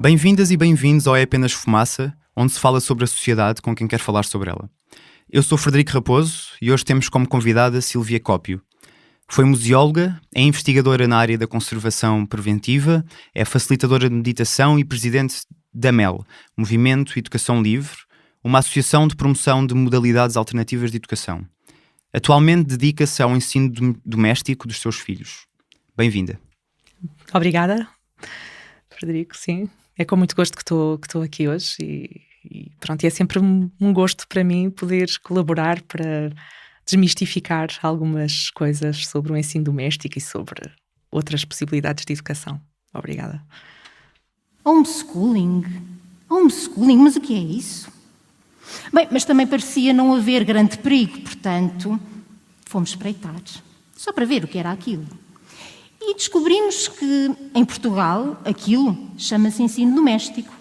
Bem-vindas e bem-vindos ao É Apenas Fumaça, onde se fala sobre a sociedade com quem quer falar sobre ela. Eu sou Frederico Raposo e hoje temos como convidada Silvia Cópio. Foi museóloga, é investigadora na área da conservação preventiva, é facilitadora de meditação e presidente da MEL, Movimento Educação Livre, uma associação de promoção de modalidades alternativas de educação. Atualmente dedica-se ao ensino doméstico dos seus filhos. Bem-vinda. Obrigada, Frederico, sim. É com muito gosto que estou aqui hoje e pronto, é sempre um gosto para mim poder colaborar para desmistificar algumas coisas sobre o ensino doméstico e sobre outras possibilidades de educação. Obrigada. Homeschooling? Homeschooling? Mas o que é isso? Bem, mas também parecia não haver grande perigo, portanto, fomos espreitar, só para ver o que era aquilo. E descobrimos que, em Portugal, aquilo chama-se ensino doméstico.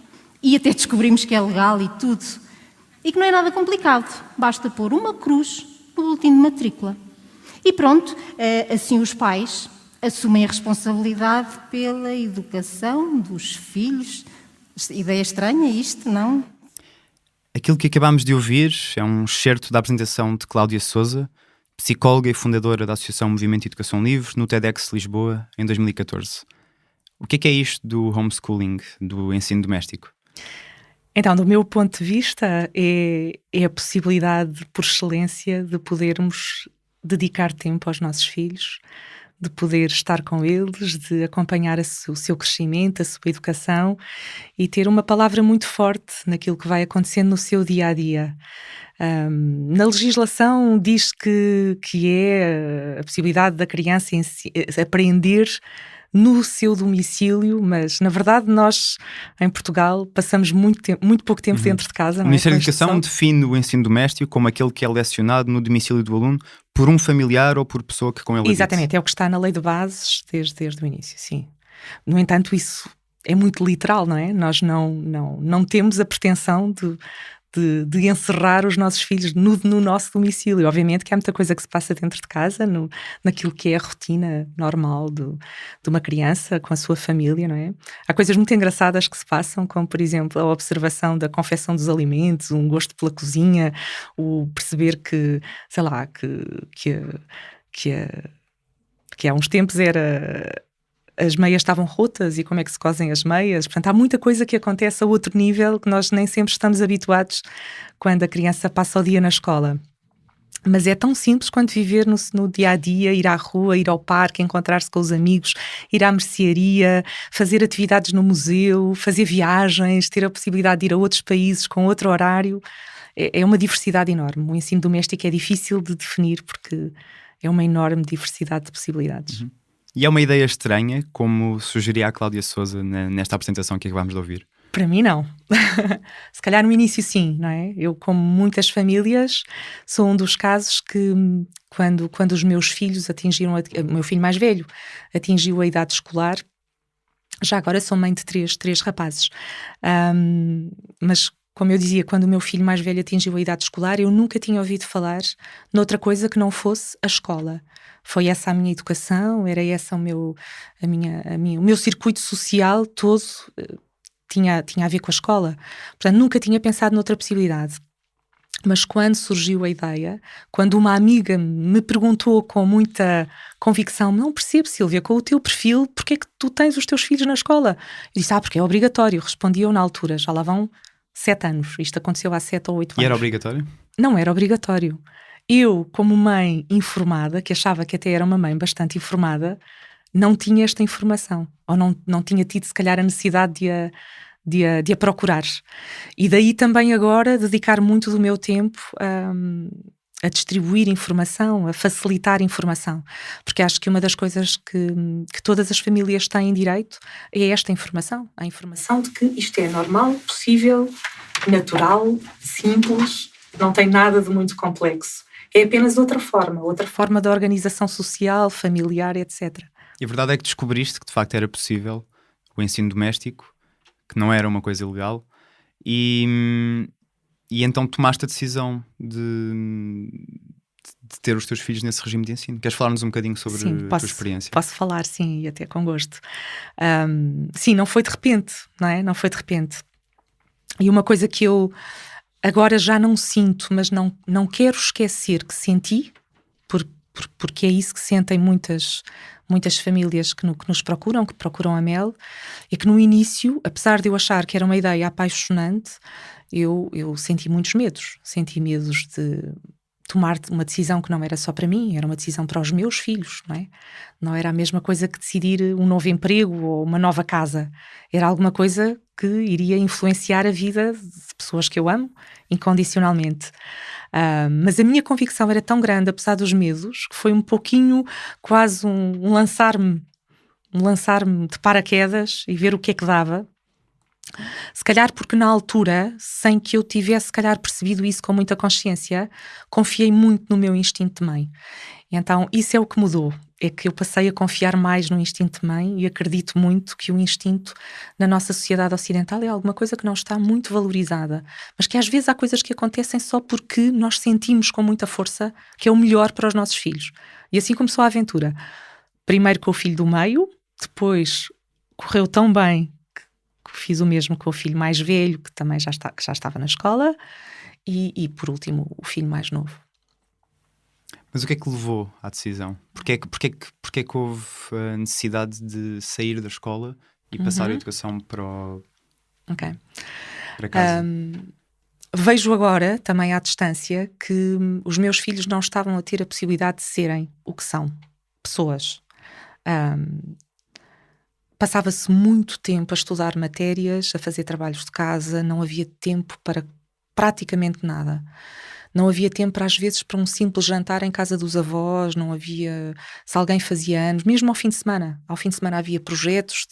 E até descobrimos que é legal e tudo. E que não é nada complicado. Basta pôr uma cruz no boletim de matrícula. E pronto, assim os pais assumem a responsabilidade pela educação dos filhos. Ideia estranha isto, não? Aquilo que acabámos de ouvir é um excerto da apresentação de Cláudia Sousa, psicóloga e fundadora da Associação Movimento Educação Livre, no TEDx Lisboa, em 2014. O que é isto do homeschooling, do ensino doméstico? Então, do meu ponto de vista, é a possibilidade, por excelência, de podermos dedicar tempo aos nossos filhos, de poder estar com eles, de acompanhar o seu crescimento, a sua educação e ter uma palavra muito forte naquilo que vai acontecendo no seu dia-a-dia. Na legislação diz que é a possibilidade da criança aprender no seu domicílio, mas na verdade nós em Portugal passamos muito pouco tempo dentro de casa. O Ministério da Educação define o ensino doméstico como aquele que é lecionado no domicílio do aluno por um familiar ou por pessoa que com ele habite. Exatamente, é o que está na lei de bases desde o início, sim. No entanto, isso é muito literal, não é? Nós não temos a pretensão de encerrar os nossos filhos no nosso domicílio. Obviamente que há muita coisa que se passa dentro de casa, naquilo que é a rotina normal de uma criança com a sua família, não é? Há coisas muito engraçadas que se passam, como por exemplo a observação da confecção dos alimentos, um gosto pela cozinha, o perceber que, sei lá, que há uns tempos as meias estavam rotas e como é que se cosem as meias. Portanto, há muita coisa que acontece a outro nível que nós nem sempre estamos habituados quando a criança passa o dia na escola. Mas é tão simples quanto viver no dia-a-dia, ir à rua, ir ao parque, encontrar-se com os amigos, ir à mercearia, fazer atividades no museu, fazer viagens, ter a possibilidade de ir a outros países com outro horário. É uma diversidade enorme. O ensino doméstico é difícil de definir porque é uma enorme diversidade de possibilidades. Uhum. E é uma ideia estranha, como sugeria a Cláudia Sousa nesta apresentação que acabámos de ouvir? Para mim, não. Se calhar no início, sim, não é? Eu, como muitas famílias, sou um dos casos que, quando os meus filhos o meu filho mais velho atingiu a idade escolar, já agora sou mãe de três rapazes. Mas, como eu dizia, quando o meu filho mais velho atingiu a idade escolar, eu nunca tinha ouvido falar noutra coisa que não fosse a escola. Foi essa a minha educação, era essa o meu circuito social todo tinha a ver com a escola. Portanto, nunca tinha pensado noutra possibilidade. Mas quando surgiu a ideia, quando uma amiga me perguntou com muita convicção, não percebo, Silvia, com o teu perfil, porque é que tu tens os teus filhos na escola? Eu disse, porque é obrigatório. Respondi eu na altura, já lá vão 7 anos. Isto aconteceu há 7 ou 8 anos. E era obrigatório? Não era obrigatório. Eu, como mãe informada, que achava que até era uma mãe bastante informada, não tinha esta informação. Ou não tinha tido, se calhar, a necessidade de a procurar. E daí também agora dedicar muito do meu tempo a distribuir informação, a facilitar informação. Porque acho que uma das coisas que todas as famílias têm direito é esta informação. A informação de que isto é normal, possível, natural, simples, não tem nada de muito complexo. É apenas outra forma de organização social, familiar, etc. E a verdade é que descobriste que de facto era possível o ensino doméstico, que não era uma coisa ilegal, e então tomaste a decisão de de ter os teus filhos nesse regime de ensino. Queres falar-nos um bocadinho sobre Sim, a tua experiência? Posso falar, sim, e até com gosto. Sim, não foi de repente, não é? Não foi de repente. E uma coisa que eu agora já não sinto, mas não quero esquecer que senti, porque é isso que sentem muitas famílias que nos procuram, que procuram a Mel, é que no início, apesar de eu achar que era uma ideia apaixonante, eu senti muitos medos. Senti medos de tomar uma decisão que não era só para mim, era uma decisão para os meus filhos, não é? Não era a mesma coisa que decidir um novo emprego ou uma nova casa. Era alguma coisa que iria influenciar a vida de pessoas que eu amo incondicionalmente. Mas a minha convicção era tão grande, apesar dos medos, que foi um pouquinho quase um lançar-me de paraquedas e ver o que é que dava. Se calhar porque na altura, sem que eu tivesse se calhar percebido isso com muita consciência, confiei muito no meu instinto de mãe. Então isso é o que mudou, é que eu passei a confiar mais no instinto de mãe e acredito muito que o instinto na nossa sociedade ocidental é alguma coisa que não está muito valorizada, mas que às vezes há coisas que acontecem só porque nós sentimos com muita força que é o melhor para os nossos filhos. E assim começou a aventura. Primeiro com o filho do meio, depois correu tão bem que fiz o mesmo com o filho mais velho, que também já estava na escola, e por último o filho mais novo. Mas o que é que levou à decisão? Porquê é que houve a necessidade de sair da escola e passar a educação para casa? Vejo agora, também à distância, que os meus filhos não estavam a ter a possibilidade de serem o que são, pessoas. Passava-se muito tempo a estudar matérias, a fazer trabalhos de casa, não havia tempo para praticamente nada. Não havia tempo, às vezes, para um simples jantar em casa dos avós, não havia, se alguém fazia anos, mesmo ao fim de semana. Ao fim de semana havia projetos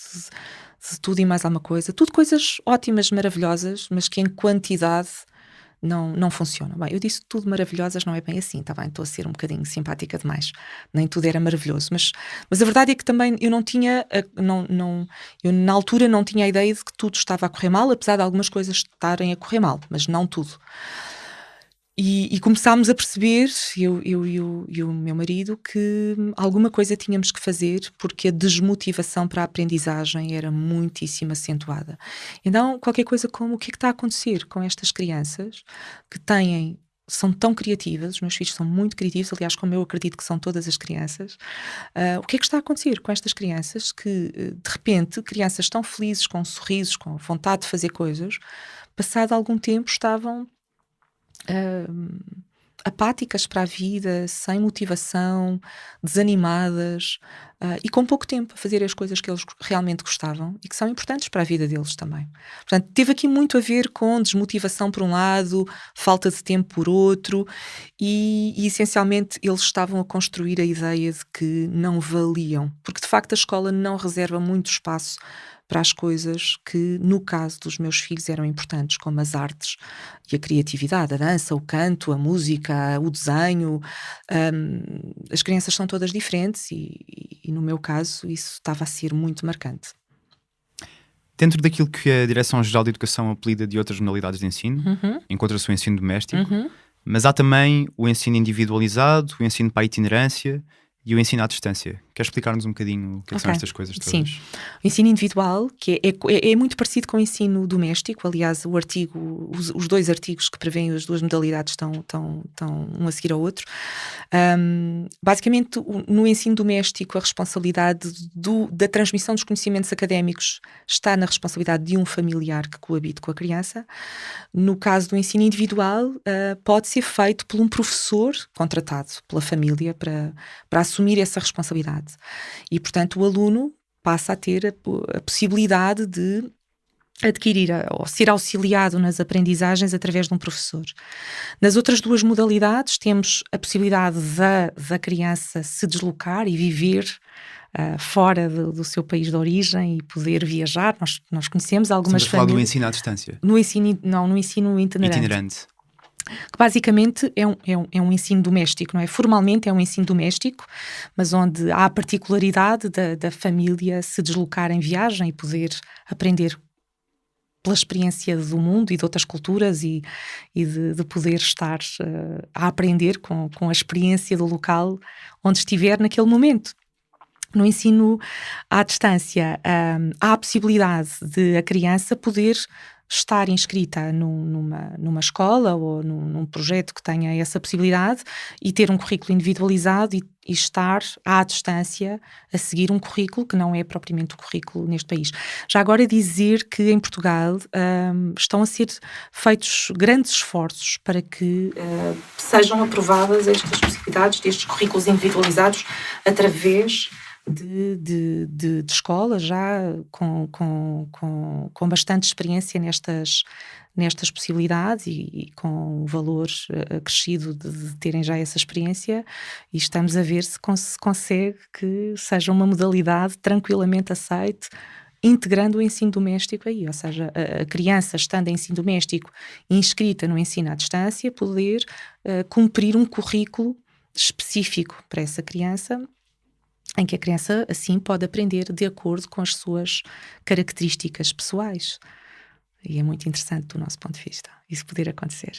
de tudo e mais alguma coisa. Tudo coisas ótimas, maravilhosas, mas que em quantidade não funcionam. Bem, eu disse tudo maravilhosas, não é bem assim, está bem? Estou a ser um bocadinho simpática demais. Nem tudo era maravilhoso. Mas a verdade é que também eu não tinha, eu na altura não tinha a ideia de que tudo estava a correr mal, apesar de algumas coisas estarem a correr mal, mas não tudo. E começámos a perceber, eu e o meu marido, que alguma coisa tínhamos que fazer porque a desmotivação para a aprendizagem era muitíssimo acentuada. Então, qualquer coisa como o que é que está a acontecer com estas crianças que são tão criativas, os meus filhos são muito criativos, aliás, como eu acredito que são todas as crianças, o que é que está a acontecer com estas crianças que, de repente, crianças tão felizes, com sorrisos, com vontade de fazer coisas, passado algum tempo estavam apáticas para a vida, sem motivação, desanimadas e com pouco tempo a fazer as coisas que eles realmente gostavam e que são importantes para a vida deles também. Portanto, teve aqui muito a ver com desmotivação por um lado, falta de tempo por outro e essencialmente eles estavam a construir a ideia de que não valiam, porque de facto a escola não reserva muito espaço para as coisas que, no caso dos meus filhos, eram importantes, como as artes e a criatividade, a dança, o canto, a música, o desenho. As crianças são todas diferentes e no meu caso, isso estava a ser muito marcante. Dentro daquilo que a Direção-Geral de Educação apelida de outras modalidades de ensino, encontra-se o ensino doméstico, mas há também o ensino individualizado, o ensino para a itinerância e o ensino à distância. Queres explicar-nos um bocadinho o que são estas coisas todas? Sim. O ensino individual, que é muito parecido com o ensino doméstico, aliás, os dois artigos que prevêem as duas modalidades estão um a seguir ao outro. Basicamente, no ensino doméstico, a responsabilidade da transmissão dos conhecimentos académicos está na responsabilidade de um familiar que coabite com a criança. No caso do ensino individual, pode ser feito por um professor contratado pela família para assumir essa responsabilidade. E, portanto, o aluno passa a ter a possibilidade de adquirir ou ser auxiliado nas aprendizagens através de um professor. Nas outras duas modalidades temos a possibilidade da criança se deslocar e viver fora do seu país de origem e poder viajar. Nós conhecemos algumas famílias... Estamos a falar do ensino à distância? No ensino itinerante. Que basicamente é um ensino doméstico, não é? Formalmente é um ensino doméstico, mas onde há a particularidade da família se deslocar em viagem e poder aprender pela experiência do mundo e de outras culturas e de poder estar a aprender com a experiência do local onde estiver naquele momento. No ensino à distância, há a possibilidade de a criança poder estar inscrita numa escola ou num projeto que tenha essa possibilidade e ter um currículo individualizado e estar à distância a seguir um currículo que não é propriamente o currículo neste país. Já agora dizer que em Portugal estão a ser feitos grandes esforços para que sejam aprovadas estas possibilidades destes currículos individualizados através de escolas já com bastante experiência nestas possibilidades e com o valor acrescido de terem já essa experiência, e estamos a ver se consegue que seja uma modalidade tranquilamente aceite, integrando o ensino doméstico aí, ou seja, a criança estando em ensino doméstico inscrita no ensino à distância, poder cumprir um currículo específico para essa criança, em que a criança, assim, pode aprender de acordo com as suas características pessoais. E é muito interessante do nosso ponto de vista isso poder acontecer.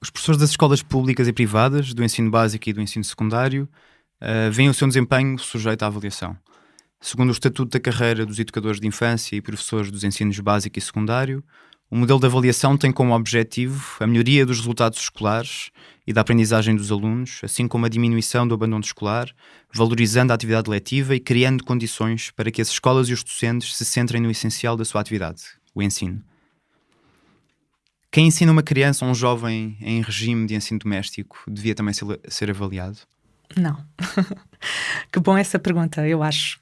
Os professores das escolas públicas e privadas, do ensino básico e do ensino secundário, veem o seu desempenho sujeito à avaliação. Segundo o Estatuto da Carreira dos Educadores de Infância e Professores dos Ensinos Básico e Secundário, o modelo de avaliação tem como objetivo a melhoria dos resultados escolares e da aprendizagem dos alunos, assim como a diminuição do abandono escolar, valorizando a atividade letiva e criando condições para que as escolas e os docentes se centrem no essencial da sua atividade, o ensino. Quem ensina uma criança ou um jovem em regime de ensino doméstico devia também ser avaliado? Não. Que bom essa pergunta, eu acho.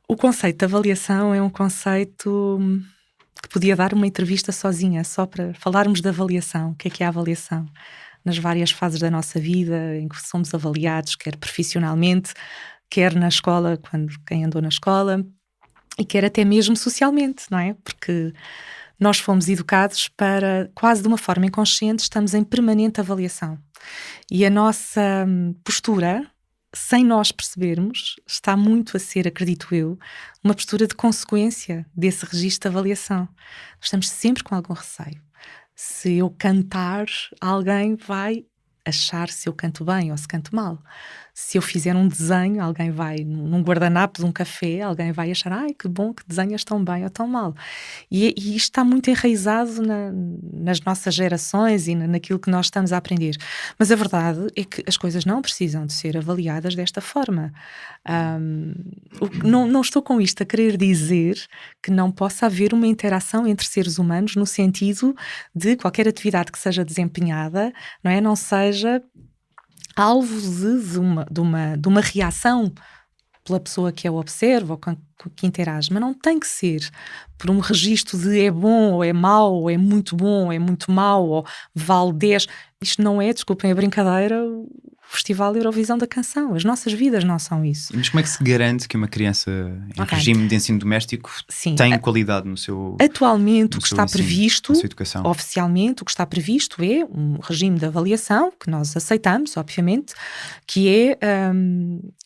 O conceito de avaliação é um conceito que podia dar uma entrevista sozinha, só para falarmos de avaliação. O que é a avaliação? Nas várias fases da nossa vida em que somos avaliados, quer profissionalmente, quer na escola, quem andou na escola, e quer até mesmo socialmente, não é? Porque nós fomos educados para, quase de uma forma inconsciente, estamos em permanente avaliação. E a nossa postura, sem nós percebermos, está muito a ser, acredito eu, uma postura de consequência desse registro de avaliação. Estamos sempre com algum receio. Se eu cantar, alguém vai achar se eu canto bem ou se canto mal. Se eu fizer um desenho, alguém vai, num guardanapo de um café, alguém vai achar, ai, que bom que desenhas tão bem ou tão mal. E isto está muito enraizado nas nossas gerações e naquilo que nós estamos a aprender. Mas a verdade é que as coisas não precisam de ser avaliadas desta forma. Não estou com isto a querer dizer que não possa haver uma interação entre seres humanos no sentido de qualquer atividade que seja desempenhada, não seja alvo de uma reação pela pessoa que a observa ou que interage, mas não tem que ser por um registro de é bom ou é mau, ou é muito bom ou é muito mau, ou vale 10. Isto não é, desculpem a brincadeira, o Festival Eurovisão da Canção. As nossas vidas não são isso. Mas como é que se garante que uma criança em regime de ensino doméstico tem qualidade no seu Atualmente, o que está ensino, previsto, na sua educação? Oficialmente, o que está previsto é um regime de avaliação, que nós aceitamos, obviamente, que é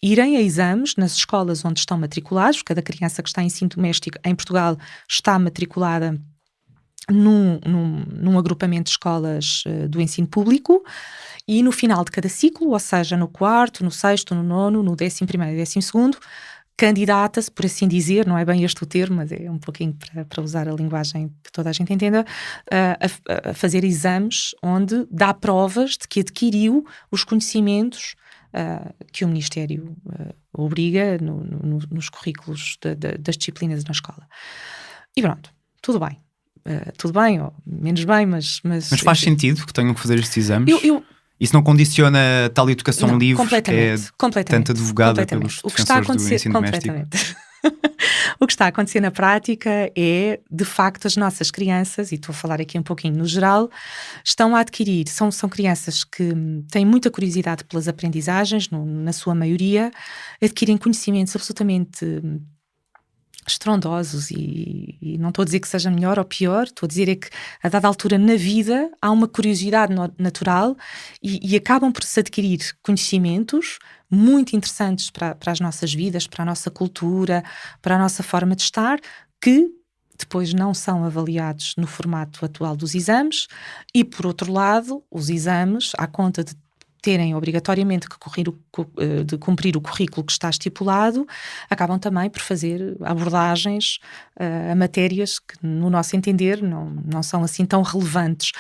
irem a exames nas escolas onde estão matriculados. Cada criança que está em ensino doméstico em Portugal está matriculada num agrupamento de escolas do ensino público, e no final de cada ciclo, ou seja, no 4º, no 6º, no 9º, no 11º e 12º, candidata-se, por assim dizer, não é bem este o termo, mas é um pouquinho para usar a linguagem que toda a gente entenda, a fazer exames onde dá provas de que adquiriu os conhecimentos que o Ministério obriga nos currículos das disciplinas na escola. E pronto, tudo bem. Tudo bem, ou menos bem, mas faz sentido que tenham que fazer estes exames? Isso não condiciona tal educação não, livre que é tanto advogada pelos defensores do ensino doméstico? O que está a acontecer na prática é, de facto, as nossas crianças, e estou a falar aqui um pouquinho no geral, estão a adquirir, são crianças que têm muita curiosidade pelas aprendizagens, na sua maioria, adquirem conhecimentos absolutamente estrondosos e não estou a dizer que seja melhor ou pior, estou a dizer é que a dada altura na vida há uma curiosidade natural e acabam por se adquirir conhecimentos muito interessantes para as nossas vidas, para a nossa cultura, para a nossa forma de estar, que depois não são avaliados no formato atual dos exames e, por outro lado, os exames, à conta de terem obrigatoriamente de cumprir o currículo que está estipulado, acabam também por fazer abordagens a matérias que, no nosso entender, não são assim tão relevantes.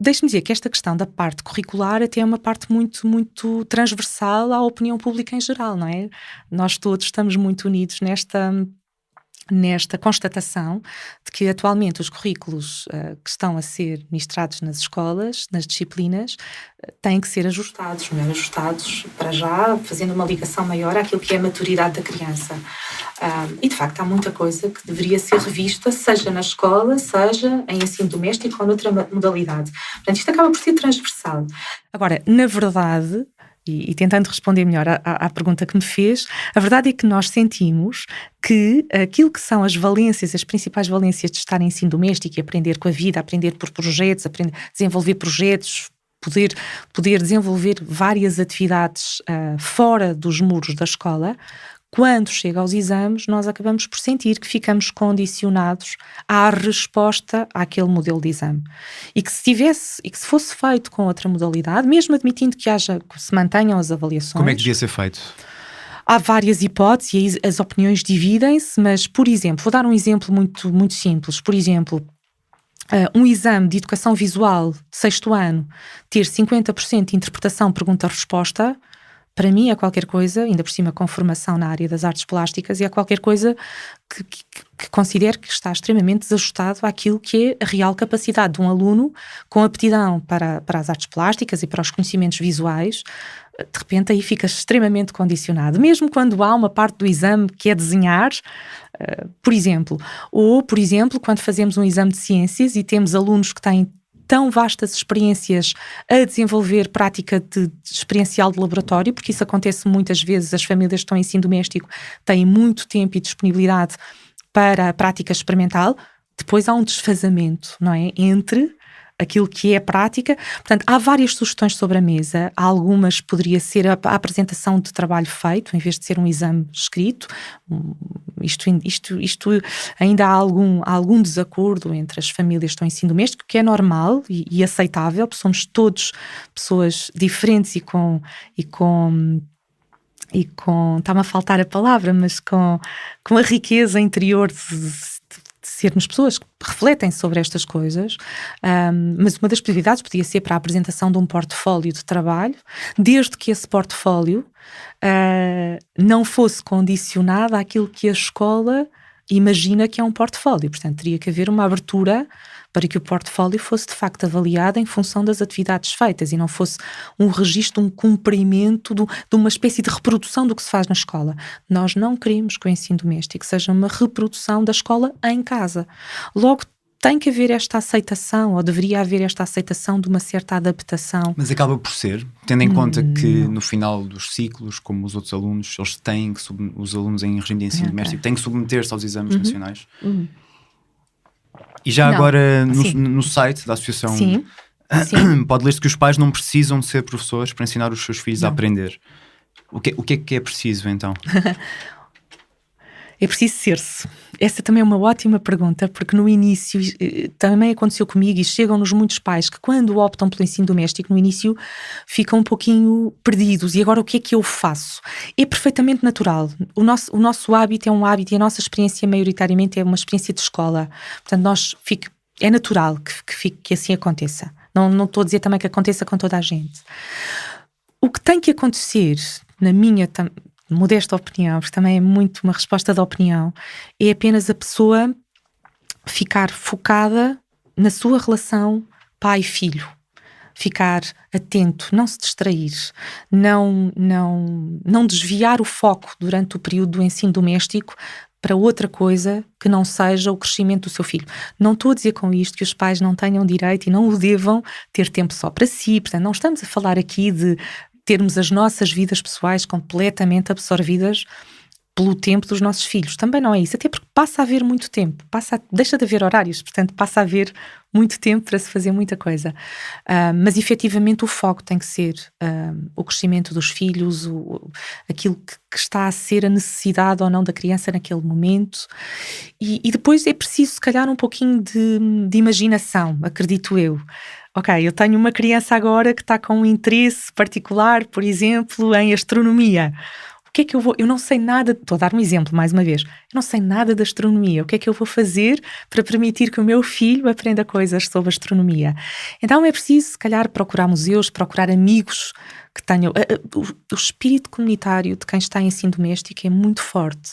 Deixe-me dizer que esta questão da parte curricular até é uma parte muito, muito transversal à opinião pública em geral, não é? Nós todos estamos muito unidos nesta constatação de que atualmente os currículos que estão a ser ministrados nas escolas, nas disciplinas, têm que ser ajustados, melhor ajustados para já, fazendo uma ligação maior àquilo que é a maturidade da criança. E de facto há muita coisa que deveria ser revista, seja na escola, seja em ensino doméstico ou noutra modalidade. Portanto, isto acaba por ser transversal. Agora, na verdade, e tentando responder melhor à pergunta que me fez, a verdade é que nós sentimos que aquilo que são as valências, as principais valências de estar em ensino doméstico e aprender com a vida, aprender por projetos, desenvolver projetos, poder desenvolver várias atividades fora dos muros da escola, quando chega aos exames, nós acabamos por sentir que ficamos condicionados à resposta àquele modelo de exame. E que se fosse feito com outra modalidade, mesmo admitindo que se mantenham as avaliações... Como é que devia ser feito? Há várias hipóteses e as opiniões dividem-se, mas, por exemplo, vou dar um exemplo muito, muito simples. Por exemplo, um exame de educação visual, 6º ano, ter 50% de interpretação pergunta-resposta, para mim é qualquer coisa, ainda por cima com formação na área das artes plásticas, e é qualquer coisa que considero que está extremamente desajustado àquilo que é a real capacidade de um aluno com aptidão para as artes plásticas e para os conhecimentos visuais. De repente aí fica extremamente condicionado, mesmo quando há uma parte do exame que é desenhar, por exemplo, quando fazemos um exame de ciências e temos alunos que têm tão vastas experiências a desenvolver prática experiencial de laboratório, porque isso acontece muitas vezes, as famílias que estão em ensino doméstico têm muito tempo e disponibilidade para a prática experimental, depois há um desfazamento, não é? Entre aquilo que é a prática. Portanto, há várias sugestões sobre a mesa. Algumas poderia ser a apresentação de trabalho feito, em vez de ser um exame escrito. Isto ainda há algum desacordo entre as famílias que estão em ensino doméstico, que é normal e aceitável, porque somos todos pessoas diferentes e com está-me a faltar a palavra, mas com a riqueza interior de sermos pessoas que refletem sobre estas coisas, mas uma das prioridades podia ser para a apresentação de um portfólio de trabalho, desde que esse portfólio não fosse condicionado àquilo que a escola imagina que é um portfólio. Portanto, teria que haver uma abertura para que o portfólio fosse de facto avaliado em função das atividades feitas e não fosse um registro, um cumprimento de uma espécie de reprodução do que se faz na escola. Nós não queremos que o ensino doméstico seja uma reprodução da escola em casa. Logo, tem que haver esta aceitação, ou deveria haver esta aceitação de uma certa adaptação. Mas acaba por ser, tendo em conta que no final dos ciclos, como os outros alunos, eles têm que os alunos em regime de ensino doméstico têm que submeter-se aos exames nacionais. E já agora no site da associação pode ler-se que os pais não precisam de ser professores para ensinar os seus filhos a aprender. O que é preciso então? É preciso ser-se. Essa também é uma ótima pergunta, porque no início também aconteceu comigo e chegam-nos muitos pais que quando optam pelo ensino doméstico no início ficam um pouquinho perdidos. E agora o que é que eu faço? É perfeitamente natural. O nosso hábito é um hábito e a nossa experiência maioritariamente é uma experiência de escola. Portanto, é natural que assim aconteça. Não estou a dizer também que aconteça com toda a gente. O que tem que acontecer, na minha modesta opinião, porque também é muito uma resposta da opinião, é apenas a pessoa ficar focada na sua relação pai-filho, ficar atento, não se distrair, não desviar o foco durante o período do ensino doméstico para outra coisa que não seja o crescimento do seu filho. Não estou a dizer com isto que os pais não tenham direito e não o devam ter tempo só para si. Portanto, não estamos a falar aqui de termos as nossas vidas pessoais completamente absorvidas pelo tempo dos nossos filhos. Também não é isso, até porque passa a haver muito tempo, deixa de haver horários, portanto passa a haver muito tempo para se fazer muita coisa. Mas efetivamente o foco tem que ser o crescimento dos filhos, aquilo que está a ser a necessidade ou não da criança naquele momento. E depois é preciso, se calhar, um pouquinho de imaginação, acredito eu. Ok, eu tenho uma criança agora que está com um interesse particular, por exemplo, em astronomia. O que é que eu vou... Eu não sei nada... Estou a dar um exemplo, mais uma vez. Eu não sei nada de astronomia. O que é que eu vou fazer para permitir que o meu filho aprenda coisas sobre astronomia? Então é preciso, se calhar, procurar museus, procurar amigos que tenham... O espírito comunitário de quem está em ensino doméstico é muito forte.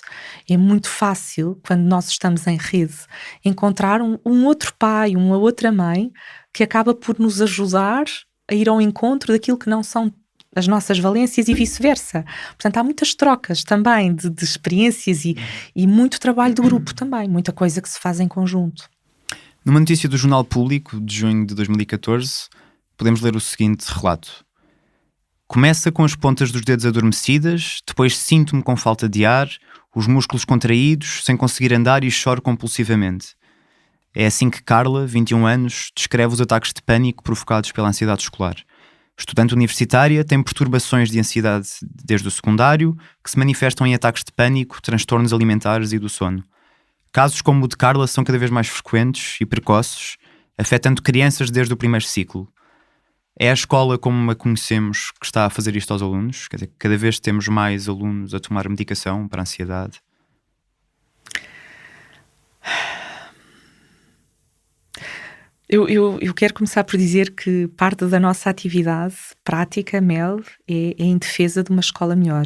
É muito fácil, quando nós estamos em rede, encontrar um outro pai, uma outra mãe que acaba por nos ajudar a ir ao encontro daquilo que não são as nossas valências e vice-versa. Portanto, há muitas trocas também de experiências e muito trabalho de grupo também, muita coisa que se faz em conjunto. Numa notícia do Jornal Público, de junho de 2014, podemos ler o seguinte relato. Começa com as pontas dos dedos adormecidas, depois sinto-me com falta de ar, os músculos contraídos, sem conseguir andar e choro compulsivamente. É assim que Carla, 21 anos, descreve os ataques de pânico provocados pela ansiedade escolar. Estudante universitária, tem perturbações de ansiedade desde o secundário, que se manifestam em ataques de pânico, transtornos alimentares e do sono. Casos como o de Carla são cada vez mais frequentes e precoces, afetando crianças desde o primeiro ciclo. É a escola como a conhecemos que está a fazer isto aos alunos? Quer dizer, cada vez temos mais alunos a tomar medicação para a ansiedade? Eu quero começar por dizer que parte da nossa atividade prática, Mel, é em defesa de uma escola melhor.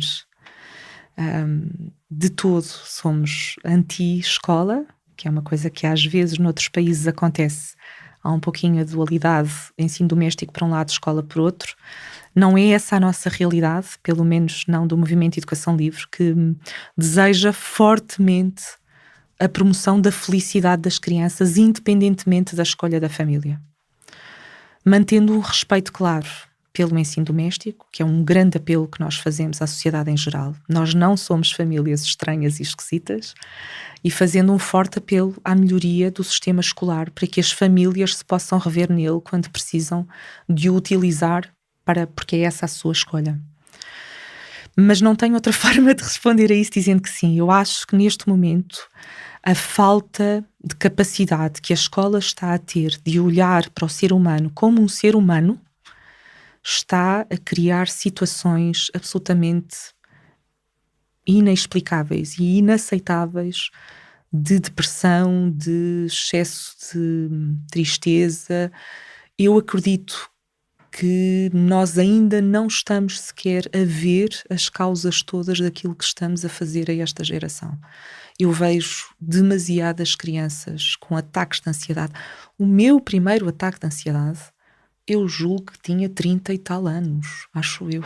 De todo, somos anti-escola, que é uma coisa que às vezes noutros países acontece. Há um pouquinho a dualidade, ensino doméstico para um lado, escola por outro. Não é essa a nossa realidade, pelo menos não do Movimento de Educação Livre, que deseja fortemente a promoção da felicidade das crianças, independentemente da escolha da família. Mantendo um respeito claro pelo ensino doméstico, que é um grande apelo que nós fazemos à sociedade em geral. Nós não somos famílias estranhas e esquisitas, e fazendo um forte apelo à melhoria do sistema escolar, para que as famílias se possam rever nele quando precisam de o utilizar, porque é essa a sua escolha. Mas não tenho outra forma de responder a isso dizendo que sim. Eu acho que neste momento a falta de capacidade que a escola está a ter de olhar para o ser humano como um ser humano está a criar situações absolutamente inexplicáveis e inaceitáveis de depressão, de excesso de tristeza. Eu acredito que nós ainda não estamos sequer a ver as causas todas daquilo que estamos a fazer a esta geração. Eu vejo demasiadas crianças com ataques de ansiedade. O meu primeiro ataque de ansiedade, eu julgo que tinha 30 e tal anos, acho eu.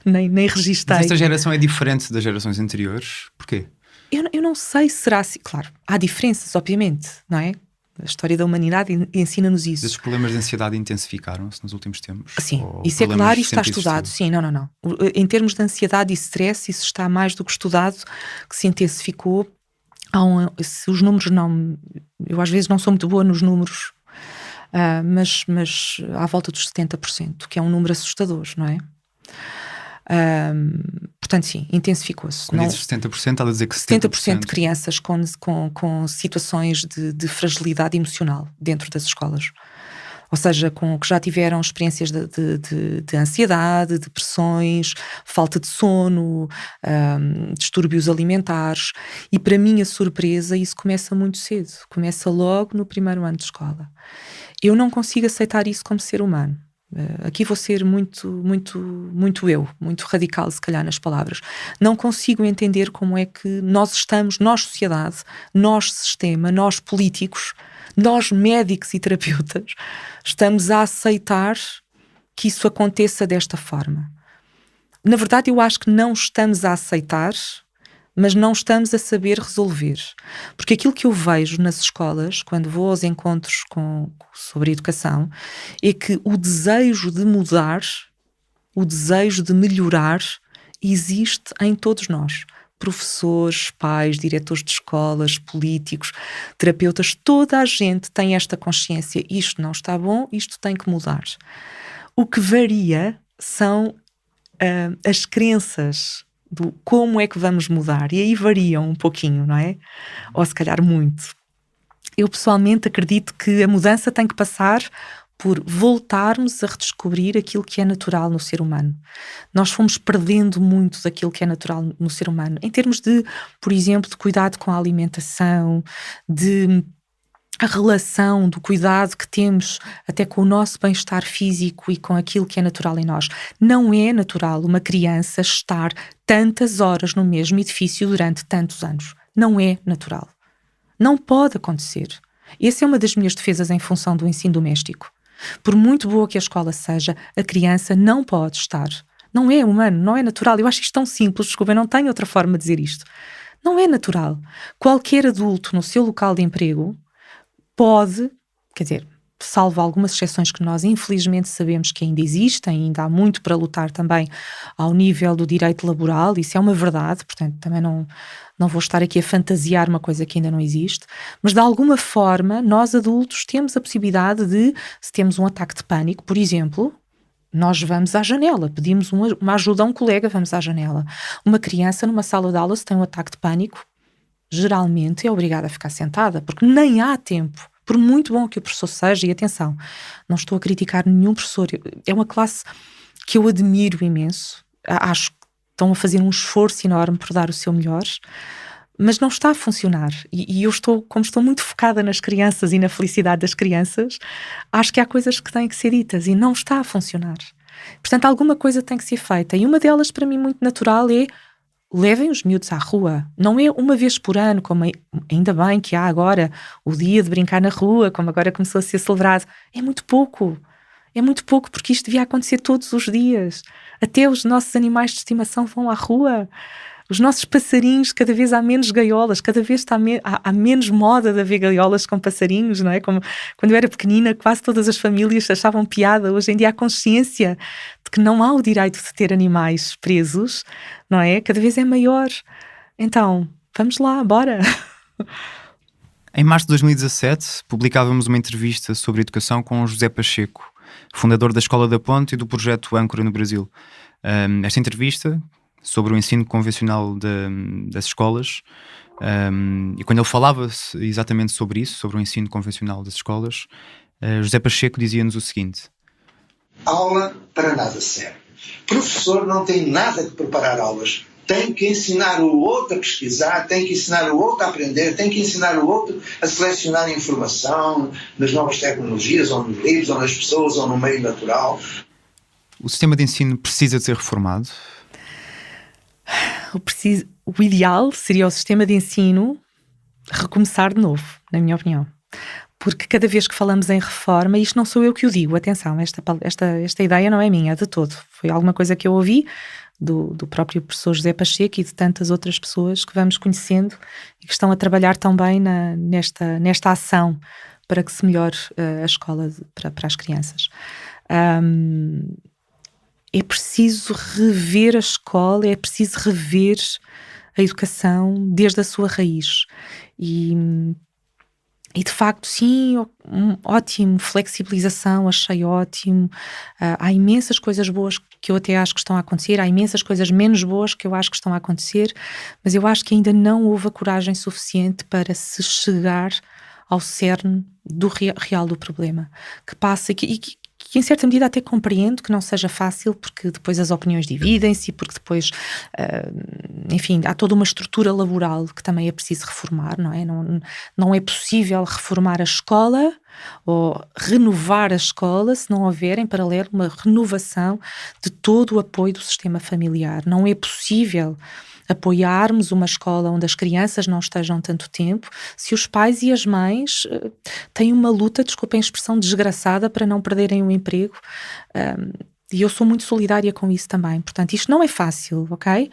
nem registrei. Mas esta geração é diferente das gerações anteriores? Porquê? Eu não sei se será assim. Claro, há diferenças, obviamente, não é? A história da humanidade ensina-nos isso. Esses problemas de ansiedade intensificaram-se nos últimos tempos? Sim, isso é claro e está estudado. Sim, não. Em termos de ansiedade e stress, isso está mais do que estudado, que se intensificou. Se os números não... Eu às vezes não sou muito boa nos números, mas à volta dos 70%, que é um número assustador, não é? Portanto, sim, intensificou-se. Quando dizes 70%, está a dizer que 70% de crianças com situações de fragilidade emocional dentro das escolas. Ou seja, que já tiveram experiências de ansiedade, depressões, falta de sono, distúrbios alimentares. E para minha surpresa, isso começa muito cedo. Começa logo no primeiro ano de escola. Eu não consigo aceitar isso como ser humano. Aqui vou ser muito radical, se calhar, nas palavras. Não consigo entender como é que nós sociedade, nós sistema, nós políticos, nós médicos e terapeutas, estamos a aceitar que isso aconteça desta forma. Na verdade, eu acho que não estamos a aceitar, mas não estamos a saber resolver. Porque aquilo que eu vejo nas escolas, quando vou aos encontros sobre educação, é que o desejo de mudar, o desejo de melhorar, existe em todos nós. professores, pais, diretores de escolas, políticos, terapeutas, toda a gente tem esta consciência. Isto não está bom, isto tem que mudar. O que varia são as crenças do como é que vamos mudar. E aí variam um pouquinho, não é? Ou se calhar muito. Eu pessoalmente acredito que a mudança tem que passar por voltarmos a redescobrir aquilo que é natural no ser humano. Nós fomos perdendo muito daquilo que é natural no ser humano, em termos de, por exemplo, de cuidado com a alimentação, de a relação, do cuidado que temos até com o nosso bem-estar físico e com aquilo que é natural em nós. Não é natural uma criança estar tantas horas no mesmo edifício durante tantos anos. Não é natural. Não pode acontecer. Essa é uma das minhas defesas em função do ensino doméstico. Por muito boa que a escola seja, a criança não pode estar. Não é humano, não é natural. Eu acho isto tão simples, desculpa, eu não tenho outra forma de dizer isto. Não é natural. Qualquer adulto no seu local de emprego pode, quer dizer, salvo algumas exceções que nós infelizmente sabemos que ainda existem, ainda há muito para lutar também ao nível do direito laboral, isso é uma verdade, portanto também não vou estar aqui a fantasiar uma coisa que ainda não existe, mas de alguma forma nós adultos temos a possibilidade de, se temos um ataque de pânico, por exemplo, nós vamos à janela, pedimos uma ajuda a um colega, vamos à janela. Uma criança numa sala de aula, se tem um ataque de pânico, geralmente é obrigada a ficar sentada, porque nem há tempo. Por muito bom que o professor seja, e atenção, não estou a criticar nenhum professor, é uma classe que eu admiro imenso, acho que estão a fazer um esforço enorme por dar o seu melhor, mas não está a funcionar. E eu como estou muito focada nas crianças e na felicidade das crianças, acho que há coisas que têm que ser ditas e não está a funcionar. Portanto, alguma coisa tem que ser feita. E uma delas, para mim, muito natural é levem os miúdos à rua. Não é uma vez por ano, como ainda bem que há agora o dia de brincar na rua, como agora começou a ser celebrado. É muito pouco. É muito pouco, porque isto devia acontecer todos os dias. Até os nossos animais de estimação vão à rua. Os nossos passarinhos, cada vez há menos gaiolas, cada vez há menos moda de haver gaiolas com passarinhos, não é? Como quando eu era pequenina, quase todas as famílias achavam piada. Hoje em dia há consciência de que não há o direito de ter animais presos, não é? Cada vez é maior. Então, vamos lá, bora! Em março de 2017, publicávamos uma entrevista sobre educação com José Pacheco, fundador da Escola da Ponte e do projeto Âncora no Brasil. Esta entrevista sobre o ensino convencional das escolas, e quando ele falava exatamente sobre isso, sobre o ensino convencional das escolas, José Pacheco dizia-nos o seguinte: aula para nada serve. Professor não tem nada que preparar aulas. Tem que ensinar o outro a pesquisar, tem que ensinar o outro a aprender, tem que ensinar o outro a selecionar informação nas novas tecnologias, ou nos livros, ou nas pessoas, ou no meio natural. O sistema de ensino precisa de ser reformado? O ideal seria o sistema de ensino recomeçar de novo, na minha opinião. Porque cada vez que falamos em reforma, isto não sou eu que o digo, atenção, esta ideia não é minha de todo. Foi alguma coisa que eu ouvi do próprio professor José Pacheco e de tantas outras pessoas que vamos conhecendo e que estão a trabalhar também nesta ação para que se melhore a escola para as crianças. É preciso rever a escola, é preciso rever a educação desde a sua raiz. E de facto, sim, ótimo, flexibilização, achei ótimo. Há imensas coisas boas que eu até acho que estão a acontecer, há imensas coisas menos boas que eu acho que estão a acontecer, mas eu acho que ainda não houve a coragem suficiente para se chegar ao cerne do real do problema, que passa que em certa medida até compreendo que não seja fácil, porque depois as opiniões dividem-se e porque depois, enfim, há toda uma estrutura laboral que também é preciso reformar, não é? Não é possível reformar a escola ou renovar a escola se não houver em paralelo uma renovação de todo o apoio do sistema familiar. Não é possível apoiarmos uma escola onde as crianças não estejam tanto tempo, se os pais e as mães têm uma luta, desculpem a expressão, desgraçada para não perderem o emprego. E eu sou muito solidária com isso também. Portanto, isto não é fácil, ok?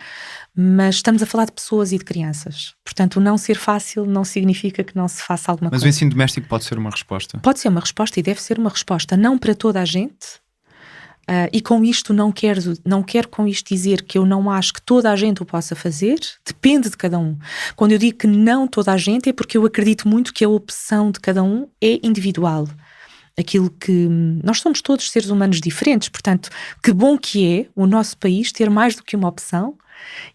Mas estamos a falar de pessoas e de crianças. Portanto, o não ser fácil não significa que não se faça alguma coisa. Mas o ensino doméstico pode ser uma resposta? Pode ser uma resposta e deve ser uma resposta. Não para toda a gente. E com isto não quero com isto dizer que eu não acho que toda a gente o possa fazer, depende de cada um. Quando eu digo que não toda a gente é porque eu acredito muito que a opção de cada um é individual. Aquilo que nós somos todos seres humanos diferentes, portanto, que bom que é o nosso país ter mais do que uma opção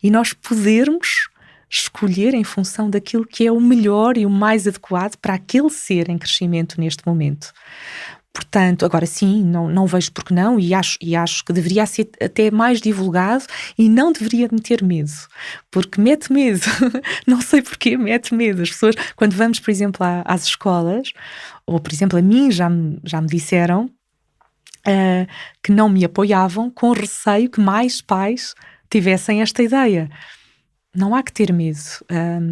e nós podermos escolher em função daquilo que é o melhor e o mais adequado para aquele ser em crescimento neste momento. Portanto, agora sim, não vejo porque não, e acho que deveria ser até mais divulgado e não deveria meter medo, porque mete medo, não sei porquê, mete medo. As pessoas, quando vamos, por exemplo, às escolas, ou por exemplo a mim já me disseram que não me apoiavam com receio que mais pais tivessem esta ideia. Não há que ter medo.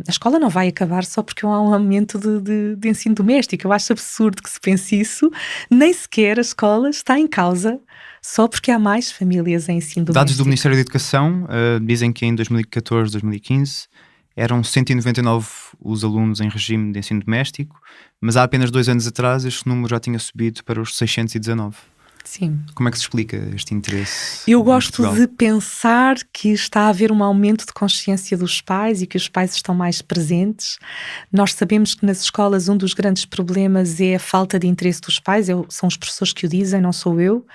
A escola não vai acabar só porque há um aumento de ensino doméstico. Eu acho absurdo que se pense isso. Nem sequer a escola está em causa só porque há mais famílias em ensino doméstico. Dados do Ministério da Educação dizem que em 2014, 2015 eram 199 os alunos em regime de ensino doméstico, mas há apenas 2 anos atrás este número já tinha subido para os 619. Sim. Como é que se explica este interesse? Eu gosto de pensar que está a haver um aumento de consciência dos pais e que os pais estão mais presentes. Nós sabemos que nas escolas um dos grandes problemas é a falta de interesse dos pais. São os professores que o dizem, não sou eu.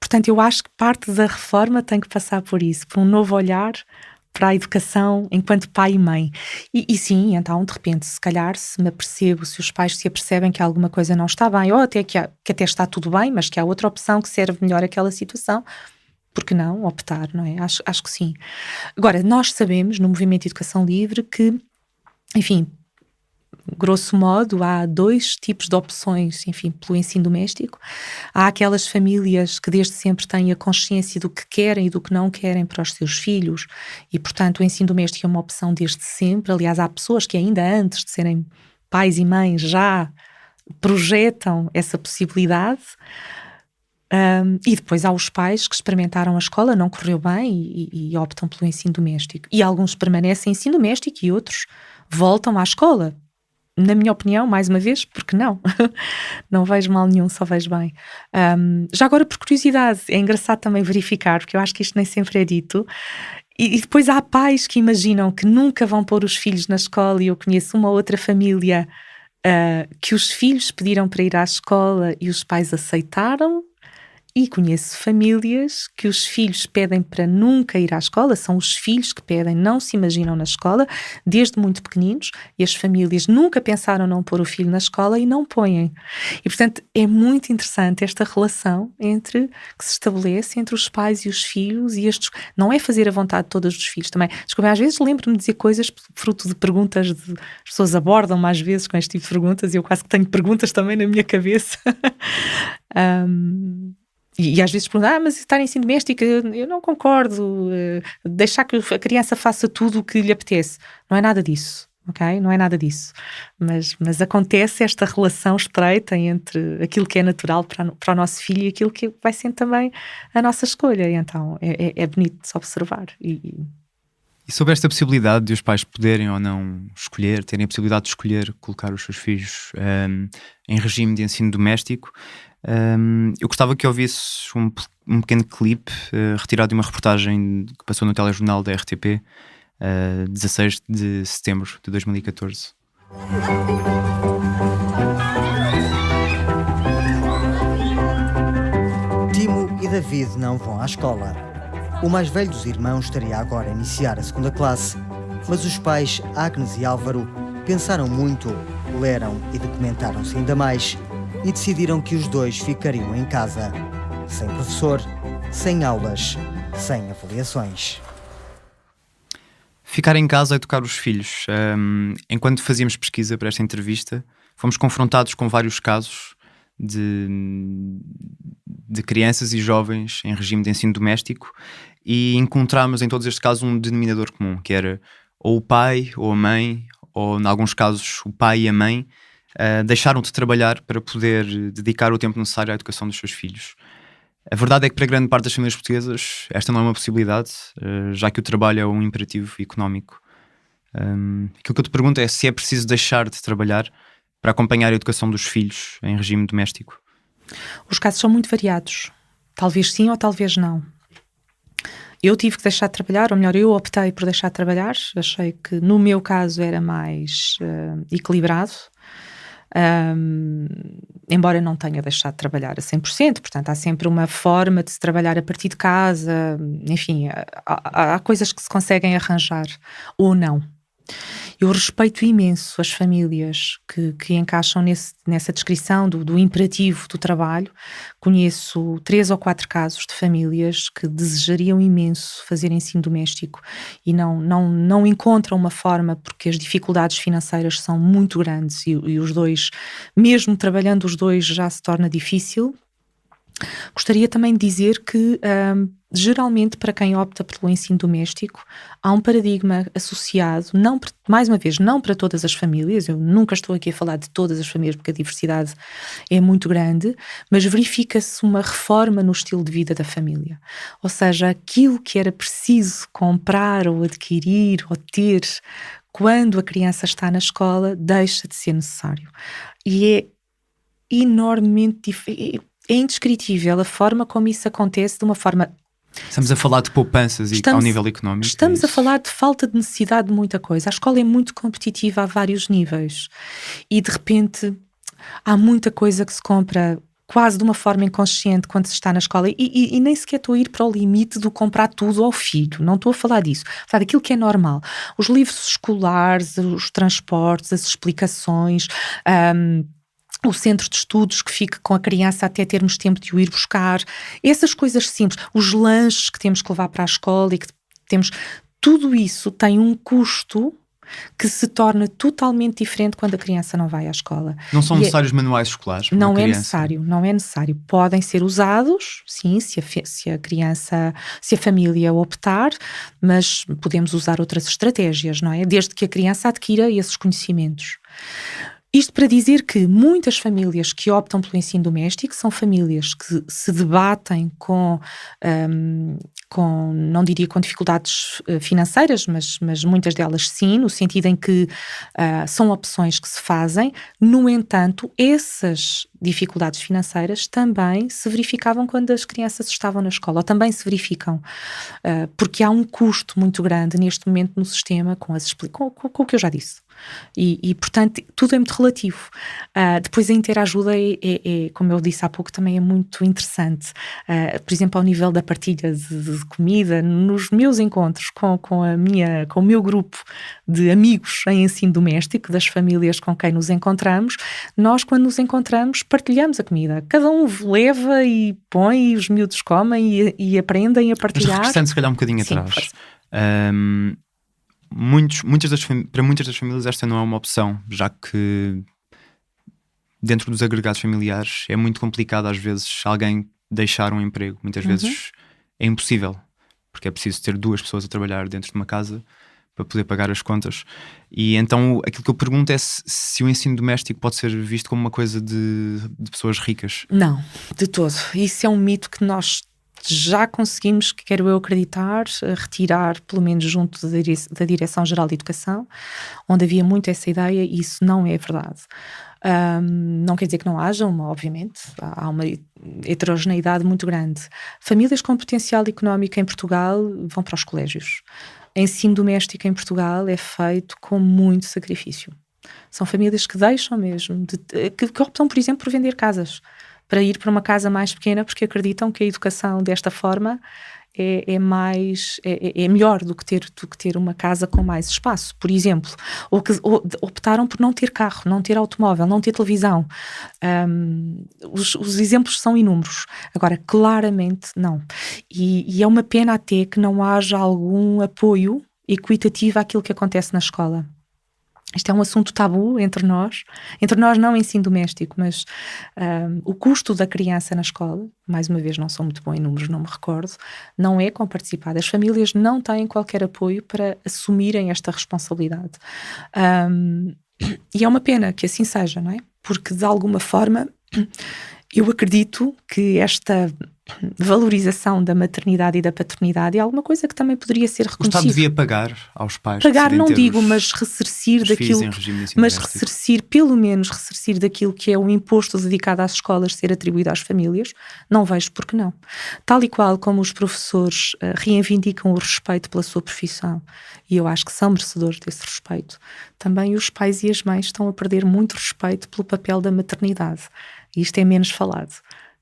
Portanto, eu acho que parte da reforma tem que passar por isso, por um novo olhar para a educação enquanto pai e mãe. E sim, então, de repente, se calhar, se os pais se apercebem que alguma coisa não está bem, ou até que até está tudo bem, mas que há outra opção que serve melhor àquela situação, por que não optar, não é? Acho que sim. Agora, nós sabemos, no Movimento de Educação Livre, que, enfim, grosso modo, há 2 tipos de opções, enfim, pelo ensino doméstico. Há aquelas famílias que desde sempre têm a consciência do que querem e do que não querem para os seus filhos e, portanto, o ensino doméstico é uma opção desde sempre. Aliás, há pessoas que ainda antes de serem pais e mães já projetam essa possibilidade. E depois há os pais que experimentaram a escola, não correu bem e optam pelo ensino doméstico. E alguns permanecem em ensino doméstico e outros voltam à escola. Na minha opinião, mais uma vez, porque não? Não vejo mal nenhum, só vejo bem. Já agora, por curiosidade, é engraçado também verificar, porque eu acho que isto nem sempre é dito, e depois há pais que imaginam que nunca vão pôr os filhos na escola, e eu conheço uma outra família que os filhos pediram para ir à escola e os pais aceitaram. E conheço famílias que os filhos pedem para nunca ir à escola, são os filhos que pedem, não se imaginam na escola, desde muito pequeninos, e as famílias nunca pensaram não pôr o filho na escola e não põem. E, portanto, é muito interessante esta relação que se estabelece entre os pais e os filhos, e não é fazer a vontade de todos os filhos também. Desculpem, às vezes lembro-me de dizer coisas fruto de perguntas, as pessoas abordam-me às vezes com este tipo de perguntas, e eu quase que tenho perguntas também na minha cabeça. E às vezes perguntam, mas estar em ensino doméstico, eu não concordo, deixar que a criança faça tudo o que lhe apetece. Não é nada disso, ok? Não é nada disso. Mas acontece esta relação estreita entre aquilo que é natural para o nosso filho e aquilo que vai sendo também a nossa escolha. E então é bonito de se observar. E sobre esta possibilidade de os pais poderem ou não escolher, terem a possibilidade de escolher colocar os seus filhos em regime de ensino doméstico, eu gostava que ouvisses um pequeno clipe retirado de uma reportagem que passou no telejornal da RTP 16 de setembro de 2014. Timo e David não vão à escola. O mais velho dos irmãos estaria agora a iniciar a 2ª classe, mas os pais, Agnes e Álvaro, pensaram muito, leram e documentaram-se ainda mais e decidiram que os 2 ficariam em casa, sem professor, sem aulas, sem avaliações. Ficar em casa é educar os filhos. Enquanto fazíamos pesquisa para esta entrevista, fomos confrontados com vários casos de crianças e jovens em regime de ensino doméstico e encontramos em todos estes casos um denominador comum, que era ou o pai ou a mãe, ou em alguns casos o pai e a mãe, deixaram de trabalhar para poder dedicar o tempo necessário à educação dos seus filhos. A verdade é que para grande parte das famílias portuguesas esta não é uma possibilidade, já que o trabalho é um imperativo económico. Aquilo que eu te pergunto é se é preciso deixar de trabalhar para acompanhar a educação dos filhos em regime doméstico. Os casos são muito variados. Talvez sim ou talvez não. Eu tive que deixar de trabalhar, ou melhor, eu optei por deixar de trabalhar. Achei que no meu caso era mais equilibrado. Embora não tenha deixado de trabalhar a 100%, portanto há sempre uma forma de se trabalhar a partir de casa, enfim, há coisas que se conseguem arranjar ou não. Eu respeito imenso as famílias que encaixam nessa descrição do imperativo do trabalho. Conheço 3 ou 4 casos de famílias que desejariam imenso fazer ensino doméstico e não encontram uma forma porque as dificuldades financeiras são muito grandes e os dois, mesmo trabalhando os dois, já se torna difícil. Gostaria também de dizer que, geralmente, para quem opta pelo ensino doméstico, há um paradigma associado, mais uma vez, não para todas as famílias, eu nunca estou aqui a falar de todas as famílias porque a diversidade é muito grande, mas verifica-se uma reforma no estilo de vida da família. Ou seja, aquilo que era preciso comprar ou adquirir ou ter quando a criança está na escola deixa de ser necessário. E é enormemente diferente. É indescritível a forma como isso acontece de uma forma... Estamos a falar de poupanças ao nível económico. Estamos a falar de falta de necessidade de muita coisa. A escola é muito competitiva a vários níveis. E de repente há muita coisa que se compra quase de uma forma inconsciente quando se está na escola. E nem sequer estou a ir para o limite do comprar tudo ao filho. Não estou a falar disso. Estou a falar daquilo que é normal. Os livros escolares, os transportes, as explicações... o centro de estudos que fica com a criança até termos tempo de o ir buscar, essas coisas simples, os lanches que temos que levar para a escola e que temos, tudo isso tem um custo que se torna totalmente diferente quando a criança não vai à escola. Não são necessários manuais escolares? Não é necessário. Podem ser usados, sim, se a família optar, mas podemos usar outras estratégias, não é? Desde que a criança adquira esses conhecimentos. Isto para dizer que muitas famílias que optam pelo ensino doméstico são famílias que se debatem com não diria com dificuldades financeiras, mas muitas delas sim, no sentido em que são opções que se fazem. No entanto, essas dificuldades financeiras também se verificavam quando as crianças estavam na escola, ou também se verificam, porque há um custo muito grande neste momento no sistema com o que eu já disse. E portanto, tudo é muito relativo. Depois a interajuda como eu disse há pouco, também é muito interessante. Por exemplo, ao nível da partilha de comida, nos meus encontros com o meu grupo de amigos em ensino doméstico, das famílias com quem nos encontramos, nós quando nos encontramos partilhamos a comida. Cada um leva e põe, e os miúdos comem e aprendem a partilhar. Mas regressando se calhar um bocadinho atrás. Para muitas das famílias esta não é uma opção, já que dentro dos agregados familiares é muito complicado às vezes alguém deixar um emprego. Muitas vezes é impossível, porque é preciso ter 2 pessoas a trabalhar dentro de uma casa para poder pagar as contas. E então aquilo que eu pergunto é se o ensino doméstico pode ser visto como uma coisa de pessoas ricas. Não, de todo. Isso é um mito que nós já conseguimos, quero eu acreditar, retirar, pelo menos junto da Direção-Geral de Educação, onde havia muito essa ideia, e isso não é verdade. Não quer dizer que não haja obviamente, há uma heterogeneidade muito grande. Famílias com potencial económico em Portugal vão para os colégios. Ensino doméstico em Portugal é feito com muito sacrifício. São famílias que deixam mesmo, que optam, por exemplo, por vender casas, para ir para uma casa mais pequena, porque acreditam que a educação desta forma é melhor do que ter uma casa com mais espaço, por exemplo, ou optaram por não ter carro, não ter automóvel, não ter televisão. Os exemplos são inúmeros. Agora, claramente não. E é uma pena até que não haja algum apoio equitativo àquilo que acontece na escola. Isto é um assunto tabu entre nós não ensino doméstico, mas o custo da criança na escola, mais uma vez não sou muito bom em números, não me recordo, não é comparticipado. As famílias não têm qualquer apoio para assumirem esta responsabilidade. E é uma pena que assim seja, não é? Porque de alguma forma eu acredito que esta valorização da maternidade e da paternidade é alguma coisa que também poderia ser O Estado reconhecida. devia pagar aos pais. Pagar que não decidem ter digo, os- mas ressarcir os filhos daquilo, em regime de ensino mas doméstico. ressarcir, pelo menos ressarcir daquilo que é o imposto dedicado às escolas ser atribuído às famílias, não vejo por que não. Tal e qual como os professores reivindicam o respeito pela sua profissão, e eu acho que são merecedores desse respeito, também os pais e as mães estão a perder muito respeito pelo papel da maternidade, e isto é menos falado.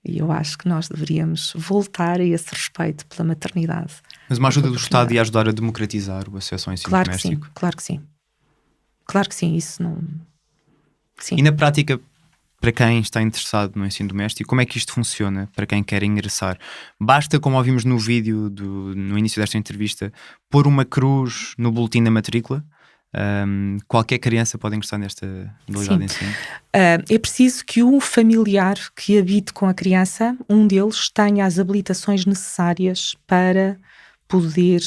E eu acho que nós deveríamos voltar a esse respeito pela maternidade. Mas uma ajuda pela do Estado ia paternidade. ajudar a democratizar o acesso ao ensino Claro que sim, doméstico. claro que sim. Claro que sim, isso não... Sim. E na prática, para quem está interessado no ensino doméstico, como é que isto funciona para quem quer ingressar? Basta, como ouvimos no vídeo no início desta entrevista, pôr uma cruz no boletim da matrícula? Qualquer criança pode ingressar nesta modalidade de ensino? É preciso que um familiar que habite com a criança, um deles, tenha as habilitações necessárias para poder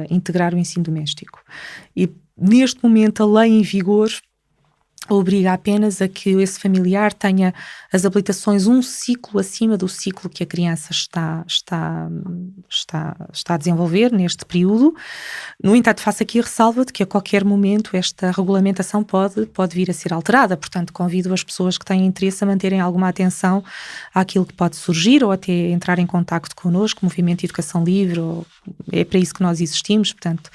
integrar o ensino doméstico. E neste momento a lei em vigor obriga apenas a que esse familiar tenha as habilitações um ciclo acima do ciclo que a criança está a desenvolver neste período. No entanto, faço aqui a ressalva de que a qualquer momento esta regulamentação pode vir a ser alterada, portanto convido as pessoas que têm interesse a manterem alguma atenção àquilo que pode surgir ou até entrar em contacto connosco, Movimento de Educação Livre, é para isso que nós existimos, portanto,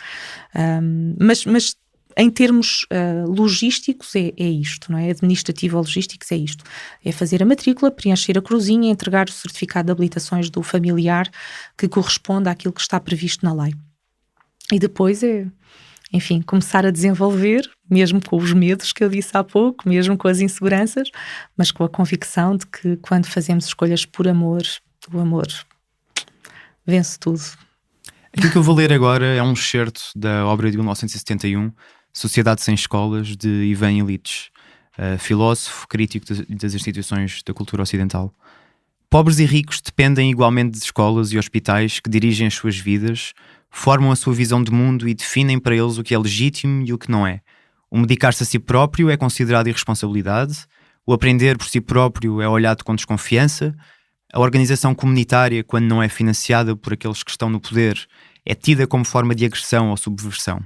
mas em termos logísticos é isto, não é? Administrativo-logísticos é isto. É fazer a matrícula, preencher a cruzinha, entregar o certificado de habilitações do familiar que corresponde àquilo que está previsto na lei. E depois enfim, começar a desenvolver, mesmo com os medos que eu disse há pouco, mesmo com as inseguranças, mas com a convicção de que quando fazemos escolhas por amor, o amor vence tudo. Aquilo que eu vou ler agora é um excerto da obra de 1971, Sociedade Sem Escolas, de Ivan Illich, filósofo, crítico das instituições da cultura ocidental. Pobres e ricos dependem igualmente de escolas e hospitais que dirigem as suas vidas, formam a sua visão de mundo e definem para eles o que é legítimo e o que não é. O medicar-se a si próprio é considerado irresponsabilidade, o aprender por si próprio é olhado com desconfiança, a organização comunitária, quando não é financiada por aqueles que estão no poder, é tida como forma de agressão ou subversão.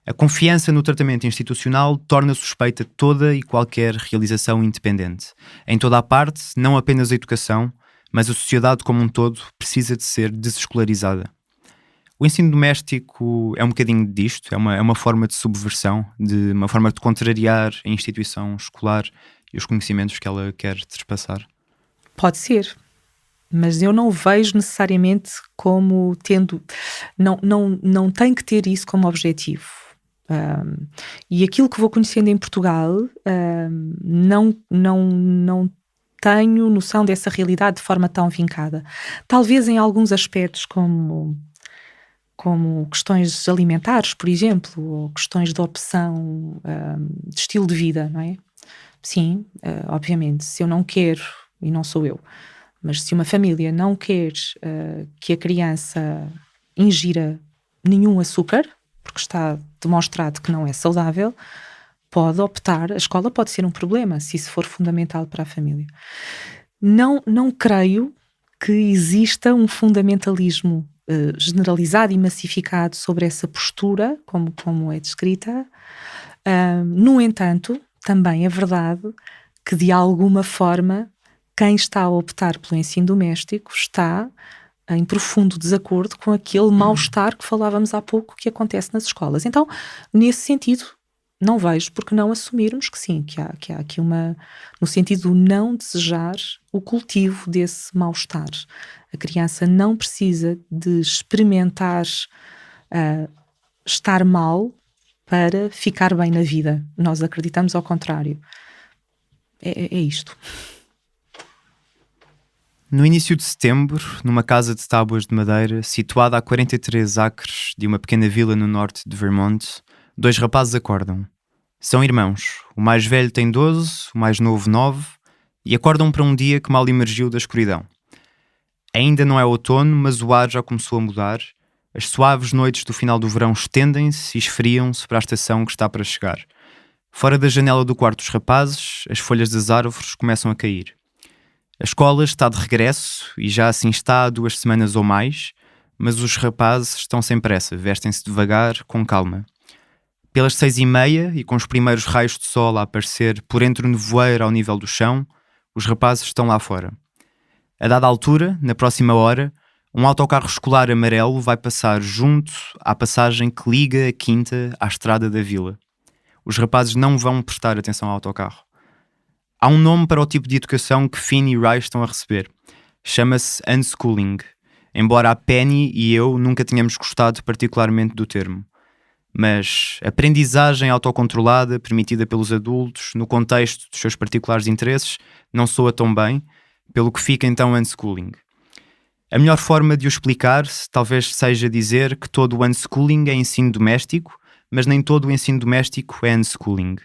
A confiança no tratamento institucional torna suspeita toda e qualquer realização independente. Em toda a parte, não apenas a educação, mas a sociedade como um todo precisa de ser desescolarizada. O ensino doméstico é um bocadinho disto, é uma forma de subversão, de uma forma de contrariar a instituição escolar e os conhecimentos que ela quer trespassar. Pode ser, mas eu não vejo necessariamente como tendo... Não tem que ter isso como objetivo. E aquilo que vou conhecendo em Portugal, não tenho noção dessa realidade de forma tão vincada. Talvez em alguns aspectos como questões alimentares, por exemplo, ou questões de opção de estilo de vida, não é? Sim, obviamente, se eu não quero, e não sou eu, mas se uma família não quer que a criança ingira nenhum açúcar, porque está demonstrado que não é saudável, pode optar, a escola pode ser um problema, se isso for fundamental para a família. Não creio que exista um fundamentalismo generalizado e massificado sobre essa postura, como é descrita. No entanto, também é verdade que, de alguma forma, quem está a optar pelo ensino doméstico está em profundo desacordo com aquele mal-estar que falávamos há pouco que acontece nas escolas. Então, nesse sentido, não vejo porque não assumirmos que sim, que há aqui no sentido de não desejar o cultivo desse mal-estar. A criança não precisa de experimentar estar mal para ficar bem na vida. Nós acreditamos ao contrário. É isto. No início de setembro, numa casa de tábuas de madeira, situada a 43 acres de uma pequena vila no norte de Vermont, 2 rapazes acordam. São irmãos. O mais velho tem 12, o mais novo 9, e acordam para um dia que mal emergiu da escuridão. Ainda não é outono, mas o ar já começou a mudar. As suaves noites do final do verão estendem-se e esfriam-se para a estação que está para chegar. Fora da janela do quarto dos rapazes, as folhas das árvores começam a cair. A escola está de regresso e já assim está há 2 semanas ou mais, mas os rapazes estão sem pressa, vestem-se devagar, com calma. Pelas 6h30 e com os primeiros raios de sol a aparecer por entre o nevoeiro ao nível do chão, os rapazes estão lá fora. A dada altura, na próxima hora, um autocarro escolar amarelo vai passar junto à passagem que liga a quinta à estrada da vila. Os rapazes não vão prestar atenção ao autocarro. Há um nome para o tipo de educação que Finn e Rai estão a receber. Chama-se unschooling, embora a Penny e eu nunca tenhamos gostado particularmente do termo. Mas aprendizagem autocontrolada, permitida pelos adultos, no contexto dos seus particulares interesses, não soa tão bem, pelo que fica então unschooling. A melhor forma de o explicar talvez seja dizer que todo o unschooling é ensino doméstico, mas nem todo o ensino doméstico é unschooling.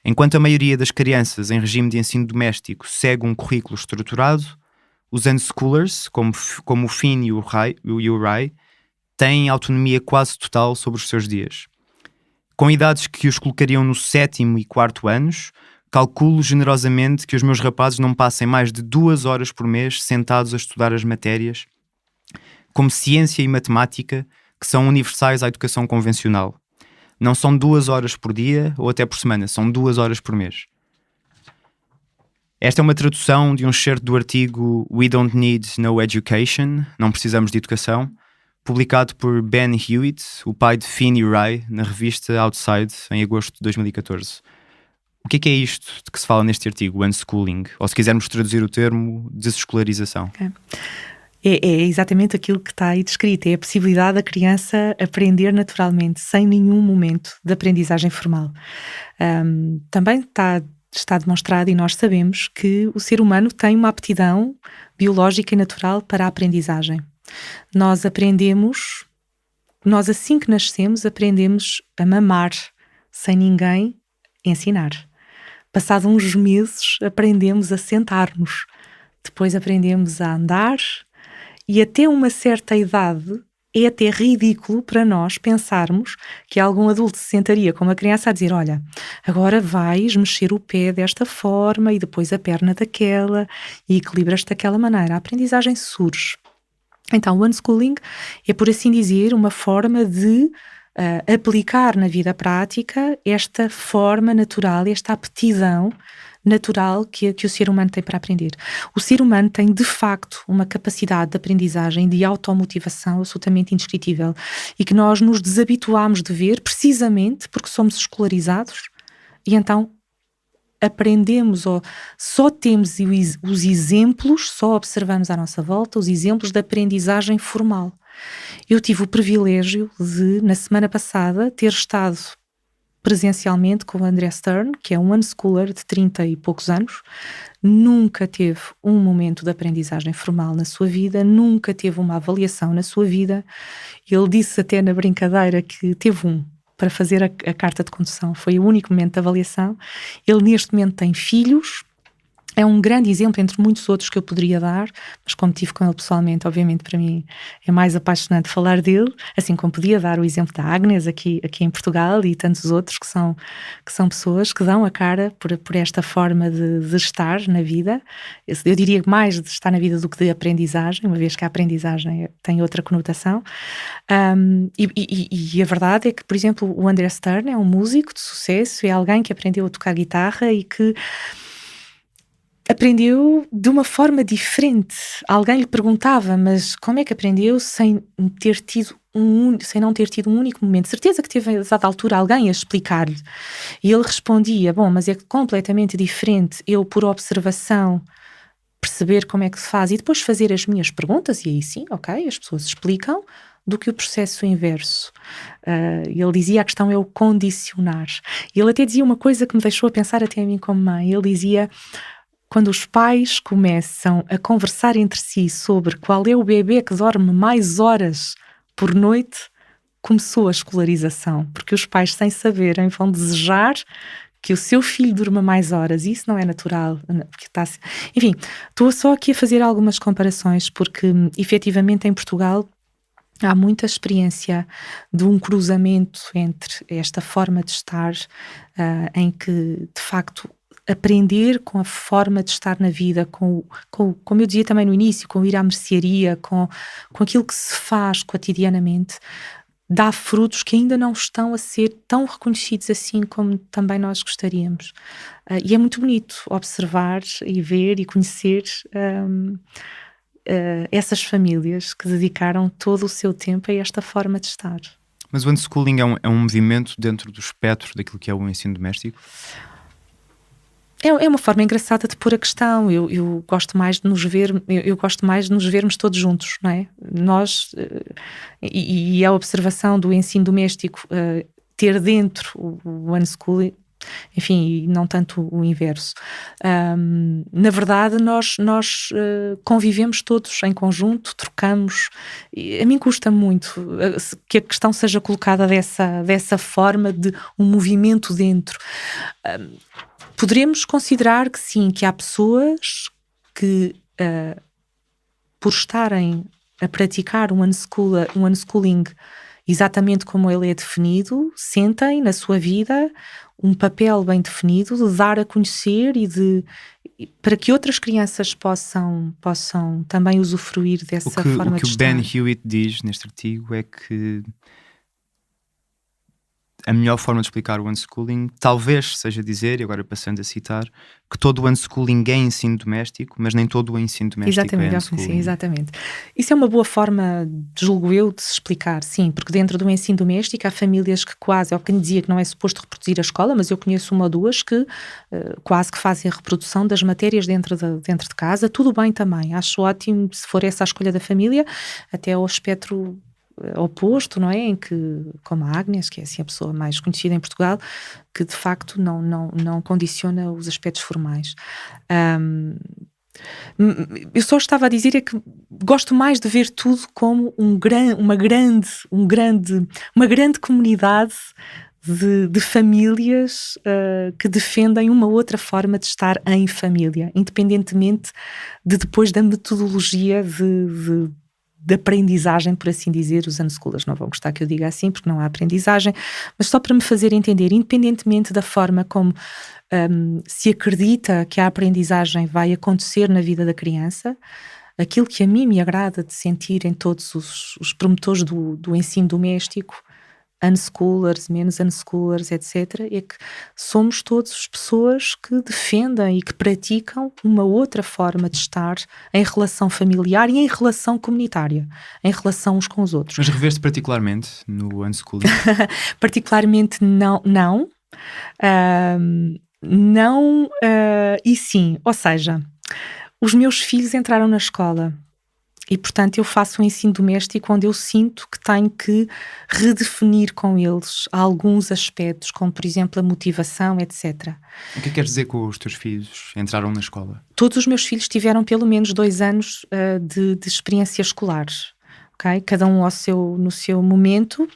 Enquanto a maioria das crianças em regime de ensino doméstico segue um currículo estruturado, os unschoolers, como o Finn e o Rai, têm autonomia quase total sobre os seus dias. Com idades que os colocariam no 7º e 4º anos, calculo generosamente que os meus rapazes não passem mais de 2 horas por mês sentados a estudar as matérias, como ciência e matemática, que são universais à educação convencional. Não são 2 horas por dia ou até por semana, são 2 horas por mês. Esta é uma tradução de um excerto do artigo We Don't Need No Education, Não Precisamos de Educação, publicado por Ben Hewitt, o pai de Finn e Rai, na revista Outside, em agosto de 2014. O que é isto de que se fala neste artigo, unschooling? Ou se quisermos traduzir o termo, desescolarização. É exatamente aquilo que está aí descrito, é a possibilidade da criança aprender naturalmente, sem nenhum momento de aprendizagem formal. Também está demonstrado, e nós sabemos, que o ser humano tem uma aptidão biológica e natural para a aprendizagem. Nós assim que nascemos, aprendemos a mamar, sem ninguém ensinar. Passados uns meses, aprendemos a sentar-nos, depois aprendemos a andar, e até uma certa idade é até ridículo para nós pensarmos que algum adulto se sentaria com uma criança a dizer: olha, agora vais mexer o pé desta forma e depois a perna daquela e equilibras-te daquela maneira. A aprendizagem surge. Então, o unschooling é, por assim dizer, uma forma de aplicar na vida prática esta forma natural, esta aptidão natural que o ser humano tem para aprender. O ser humano tem, de facto, uma capacidade de aprendizagem, de automotivação absolutamente indescritível e que nós nos desabituámos de ver precisamente porque somos escolarizados e então aprendemos ou só temos os exemplos, só observamos à nossa volta os exemplos de aprendizagem formal. Eu tive o privilégio de, na semana passada, ter estado presencialmente com o André Stern, que é um unschooler de 30 e poucos anos, nunca teve um momento de aprendizagem formal na sua vida, nunca teve uma avaliação na sua vida. Ele disse até na brincadeira que teve para fazer a carta de condução, foi o único momento de avaliação. Ele neste momento tem filhos, é um grande exemplo entre muitos outros que eu poderia dar, mas como tive com ele pessoalmente, obviamente para mim é mais apaixonante falar dele, assim como podia dar o exemplo da Agnes aqui em Portugal e tantos outros que são pessoas que dão a cara por esta forma de estar na vida. Eu diria mais de estar na vida do que de aprendizagem, uma vez que a aprendizagem tem outra conotação. E a verdade é que, por exemplo, o André Stern é um músico de sucesso, é alguém que aprendeu a tocar guitarra e que aprendeu de uma forma diferente. Alguém lhe perguntava, mas como é que aprendeu sem não ter tido um único momento? Certeza que teve a dada altura alguém a explicar-lhe. E ele respondia: bom, mas é completamente diferente eu, por observação, perceber como é que se faz e depois fazer as minhas perguntas, e aí sim, ok, as pessoas explicam, do que o processo inverso. Ele dizia: a questão é o condicionar. E ele até dizia uma coisa que me deixou a pensar até a mim como mãe. Ele dizia: quando os pais começam a conversar entre si sobre qual é o bebê que dorme mais horas por noite, começou a escolarização, porque os pais, sem saberem, vão desejar que o seu filho durma mais horas, e isso não é natural. Porque enfim, estou só aqui a fazer algumas comparações, porque efetivamente em Portugal há muita experiência de um cruzamento entre esta forma de estar, em que de facto aprender com a forma de estar na vida, como eu dizia também no início, com ir à mercearia, com aquilo que se faz cotidianamente, dá frutos que ainda não estão a ser tão reconhecidos assim como também nós gostaríamos. E é muito bonito observar e ver e conhecer essas famílias que dedicaram todo o seu tempo a esta forma de estar. Mas o unschooling é um movimento dentro do espectro daquilo que é o ensino doméstico? É uma forma engraçada de pôr a questão. Eu gosto mais de nos ver, eu gosto mais de nos vermos todos juntos, não é? Nós, e a observação do ensino doméstico ter dentro o unschooling, enfim, e não tanto o inverso. Na verdade, nós convivemos todos em conjunto, trocamos. A mim custa muito que a questão seja colocada dessa forma de um movimento dentro. Poderemos considerar que sim, que há pessoas que, por estarem a praticar um unschooling exatamente como ele é definido, sentem na sua vida um papel bem definido de dar a conhecer para que outras crianças possam também usufruir dessa forma de estar. O que o Ben Hewitt diz neste artigo é que a melhor forma de explicar o unschooling talvez seja dizer, e agora passando a citar, que todo o unschooling é ensino doméstico, mas nem todo o ensino doméstico é unschooling. Sim, exatamente. Isso é uma boa forma, julgo eu, de se explicar, sim, porque dentro do ensino doméstico há famílias que quase, é o que dizia que não é suposto reproduzir a escola, mas eu conheço uma ou duas que quase que fazem a reprodução das matérias dentro de casa, tudo bem também, acho ótimo se for essa a escolha da família, até ao espectro oposto, não é? Em que, como a Agnes, que é assim a pessoa mais conhecida em Portugal, que de facto não condiciona os aspectos formais. Eu só estava a dizer é que gosto mais de ver tudo como uma grande comunidade de famílias que defendem uma outra forma de estar em família, independentemente de depois da metodologia de aprendizagem, por assim dizer. Os unschoolers não vão gostar que eu diga assim, porque não há aprendizagem, mas só para me fazer entender, independentemente da forma como se acredita que a aprendizagem vai acontecer na vida da criança, aquilo que a mim me agrada de sentir em todos os promotores do ensino doméstico, unschoolers, menos unschoolers, etc., é que somos todos pessoas que defendem e que praticam uma outra forma de estar em relação familiar e em relação comunitária, em relação uns com os outros. Mas reveste particularmente no unschooling? Particularmente não, e sim, ou seja, os meus filhos entraram na escola e, portanto, eu faço um ensino doméstico onde eu sinto que tenho que redefinir com eles alguns aspectos, como, por exemplo, a motivação, etc. O que queres dizer com os teus filhos entraram na escola? Todos os meus filhos tiveram pelo menos 2 anos de experiência escolar, ok? Cada um no seu momento.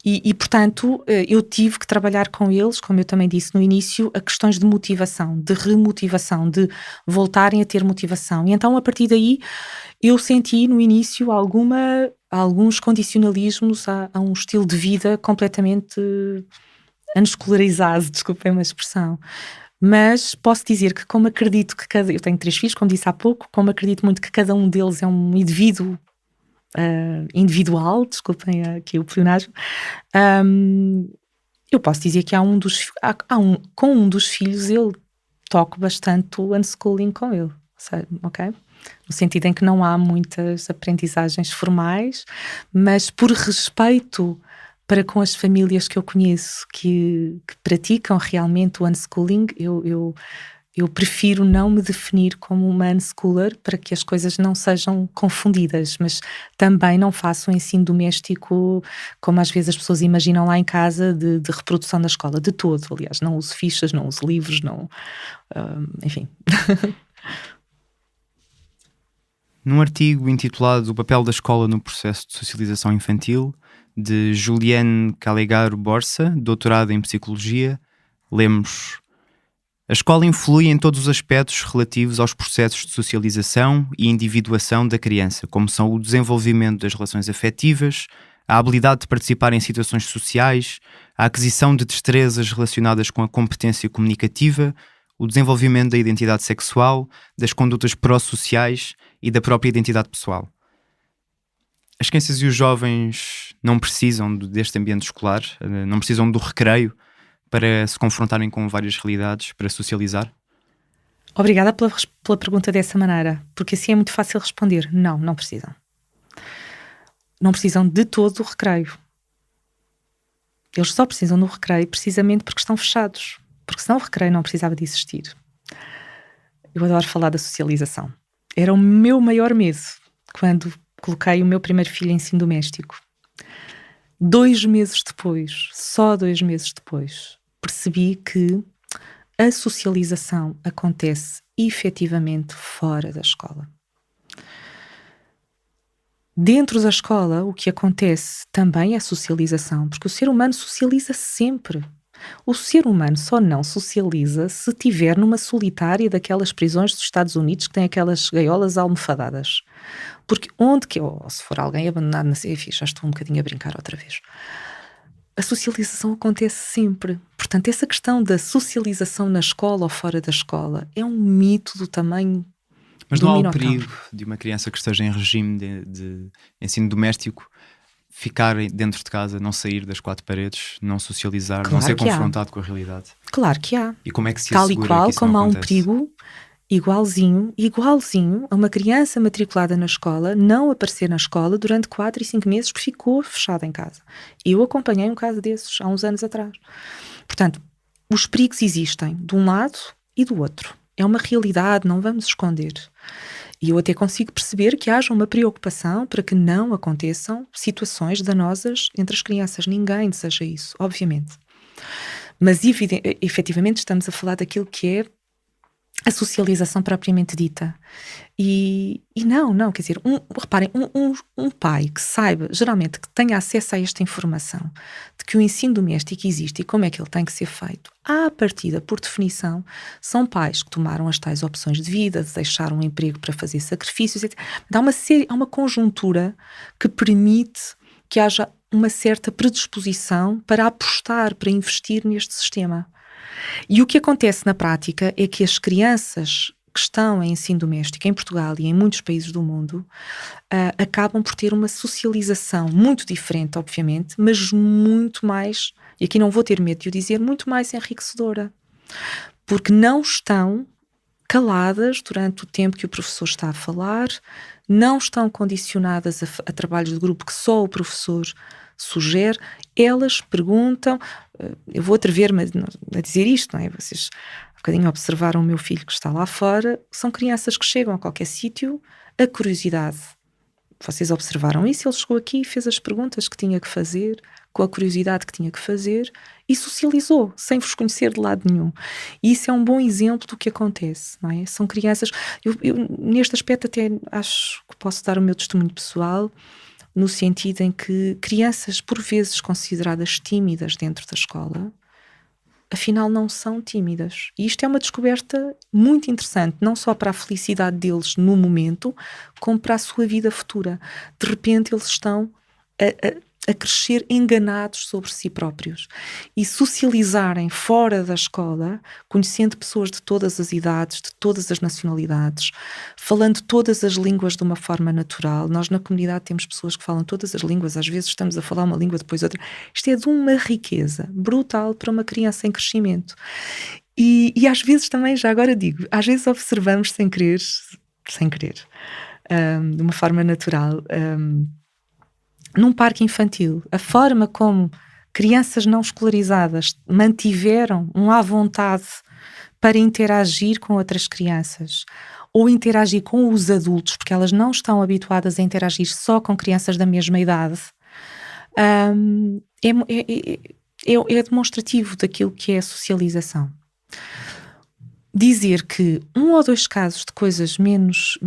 E, portanto, eu tive que trabalhar com eles, como eu também disse no início, a questões de motivação, de remotivação, de voltarem a ter motivação. E então, a partir daí, eu senti no início alguns condicionalismos a um estilo de vida completamente unscolarizado, desculpem a expressão. Mas posso dizer que, como acredito que eu tenho 3 filhos, como disse há pouco, como acredito muito que cada um deles é um indivíduo individual, desculpem aqui o pleonasmo, eu posso dizer que com um dos filhos eu toco bastante o unschooling com ele, ok? No sentido em que não há muitas aprendizagens formais, mas por respeito para com as famílias que eu conheço que praticam realmente o unschooling, eu prefiro não me definir como uma unschooler para que as coisas não sejam confundidas, mas também não faço um ensino doméstico como às vezes as pessoas imaginam lá em casa de reprodução da escola, de todo. Aliás, não uso fichas, não uso livros, enfim. Num artigo intitulado O papel da escola no processo de socialização infantil, de Juliane Calegaro Borsa, doutorada em Psicologia, lemos: a escola influi em todos os aspectos relativos aos processos de socialização e individuação da criança, como são o desenvolvimento das relações afetivas, a habilidade de participar em situações sociais, a aquisição de destrezas relacionadas com a competência comunicativa, o desenvolvimento da identidade sexual, das condutas pró-sociais e da própria identidade pessoal. As crianças e os jovens não precisam deste ambiente escolar, não precisam do recreio para se confrontarem com várias realidades, para socializar? Obrigada pela pergunta dessa maneira, porque assim é muito fácil responder. Não, não precisam. Não precisam de todo do recreio. Eles só precisam do recreio precisamente porque estão fechados. Porque senão o recreio não precisava de existir. Eu adoro falar da socialização. Era o meu maior medo quando coloquei o meu primeiro filho em ensino doméstico. 2 meses depois, só 2 meses depois, percebi que a socialização acontece efetivamente fora da escola. Dentro da escola, o que acontece também é socialização, porque o ser humano socializa sempre. O ser humano só não socializa se estiver numa solitária daquelas prisões dos Estados Unidos que tem aquelas gaiolas almofadadas. Porque ou se for alguém abandonado na CFI, já estou um bocadinho a brincar outra vez. A socialização acontece sempre. Portanto, essa questão da socialização na escola ou fora da escola é um mito do tamanho Mas do não há o Minotauro. perigo de uma criança que esteja em regime de ensino doméstico ficar dentro de casa, não sair das 4 paredes, não socializar, Claro não ser que há. confrontado com a realidade? Claro que há. E como é que se Tal e assegura qual que isso como não há um acontece? perigo igualzinho a uma criança matriculada na escola não aparecer na escola durante 4 e 5 meses porque ficou fechada em casa. Eu acompanhei um caso desses há uns anos atrás. Portanto, os perigos existem de um lado e do outro. É uma realidade, não vamos esconder. E eu até consigo perceber que haja uma preocupação para que não aconteçam situações danosas entre as crianças. Ninguém deseja isso, obviamente. Mas efetivamente estamos a falar daquilo que é a socialização propriamente dita. E não, quer dizer, reparem, um pai que saiba, geralmente, que tenha acesso a esta informação de que o ensino doméstico existe e como é que ele tem que ser feito, à partida, por definição, são pais que tomaram as tais opções de vida, de deixar um emprego para fazer sacrifícios, etc. Há uma conjuntura que permite que haja uma certa predisposição para apostar, para investir neste sistema. E o que acontece na prática é que as crianças que estão em ensino doméstico em Portugal e em muitos países do mundo acabam por ter uma socialização muito diferente, obviamente, mas muito mais, e aqui não vou ter medo de o dizer, muito mais enriquecedora. Porque não estão caladas durante o tempo que o professor está a falar, não estão condicionadas a trabalhos de grupo que só o professor sugere, elas perguntam, eu vou atrever-me a dizer isto, não é? Vocês um bocadinho observaram o meu filho que está lá fora, são crianças que chegam a qualquer sítio, a curiosidade. Vocês observaram isso, ele chegou aqui e fez as perguntas que tinha que fazer, com a curiosidade que tinha que fazer, e socializou, sem vos conhecer de lado nenhum. E isso é um bom exemplo do que acontece, não é? São crianças, eu neste aspecto até acho que posso dar o meu testemunho pessoal, no sentido em que crianças, por vezes consideradas tímidas dentro da escola, afinal não são tímidas. E isto é uma descoberta muito interessante, não só para a felicidade deles no momento, como para a sua vida futura. De repente eles estão a crescer enganados sobre si próprios e socializarem fora da escola, conhecendo pessoas de todas as idades, de todas as nacionalidades, falando todas as línguas de uma forma natural. Nós na comunidade temos pessoas que falam todas as línguas, às vezes estamos a falar uma língua, depois outra. Isto é de uma riqueza brutal para uma criança em crescimento. E às vezes também, já agora digo, às vezes observamos sem querer, de uma forma natural, num parque infantil, a forma como crianças não escolarizadas mantiveram um à vontade para interagir com outras crianças ou interagir com os adultos, porque elas não estão habituadas a interagir só com crianças da mesma idade, é demonstrativo daquilo que é a socialização. Dizer que 1 ou 2 casos de coisas menos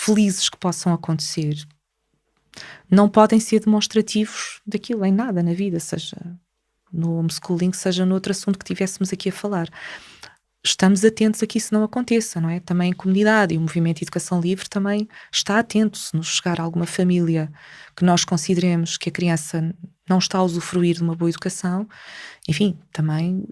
felizes que possam acontecer não podem ser demonstrativos daquilo em nada na vida, seja no homeschooling, seja no outro assunto que tivéssemos aqui a falar. estamos atentos a que isso não aconteça, não é? Também a comunidade e o Movimento de Educação Livre também está atento. Se nos chegar alguma família que nós consideremos que a criança não está a usufruir de uma boa educação, enfim, também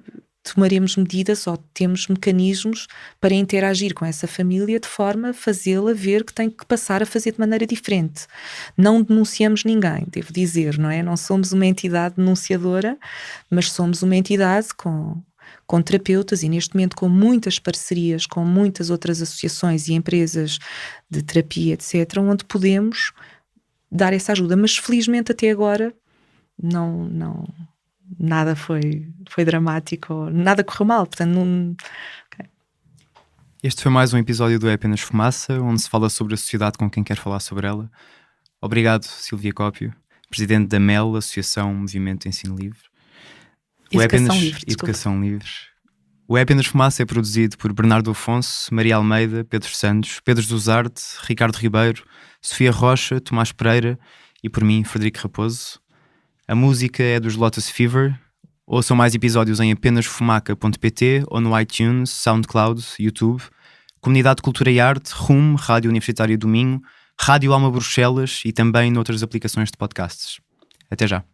tomaremos medidas ou temos mecanismos para interagir com essa família de forma a fazê-la ver que tem que passar a fazer de maneira diferente. Não denunciamos ninguém, devo dizer, não é? Não somos uma entidade denunciadora, mas somos uma entidade com terapeutas e neste momento com muitas parcerias com muitas outras associações e empresas de terapia, etc., onde podemos dar essa ajuda. Mas felizmente até agora nada foi dramático, nada correu mal, portanto okay. Este foi mais um episódio do É Apenas Fumaça, onde se fala sobre a sociedade com quem quer falar sobre ela. Obrigado, Sílvia Cópio, Presidente da MEL, Associação Movimento de Ensino Livre. Educação Livre. O É Apenas Fumaça é produzido por Bernardo Afonso, Maria Almeida, Pedro Santos, Pedro Zuzarte, Ricardo Ribeiro, Sofia Rocha, Tomás Pereira e por mim, Frederico Raposo. A música é dos Lotus Fever. Ouçam mais episódios em apenasfumaca.pt ou no iTunes, SoundCloud, YouTube. Comunidade de Cultura e Arte, RUM, Rádio Universitária do Minho, Rádio Alma Bruxelas e também noutras aplicações de podcasts. Até já.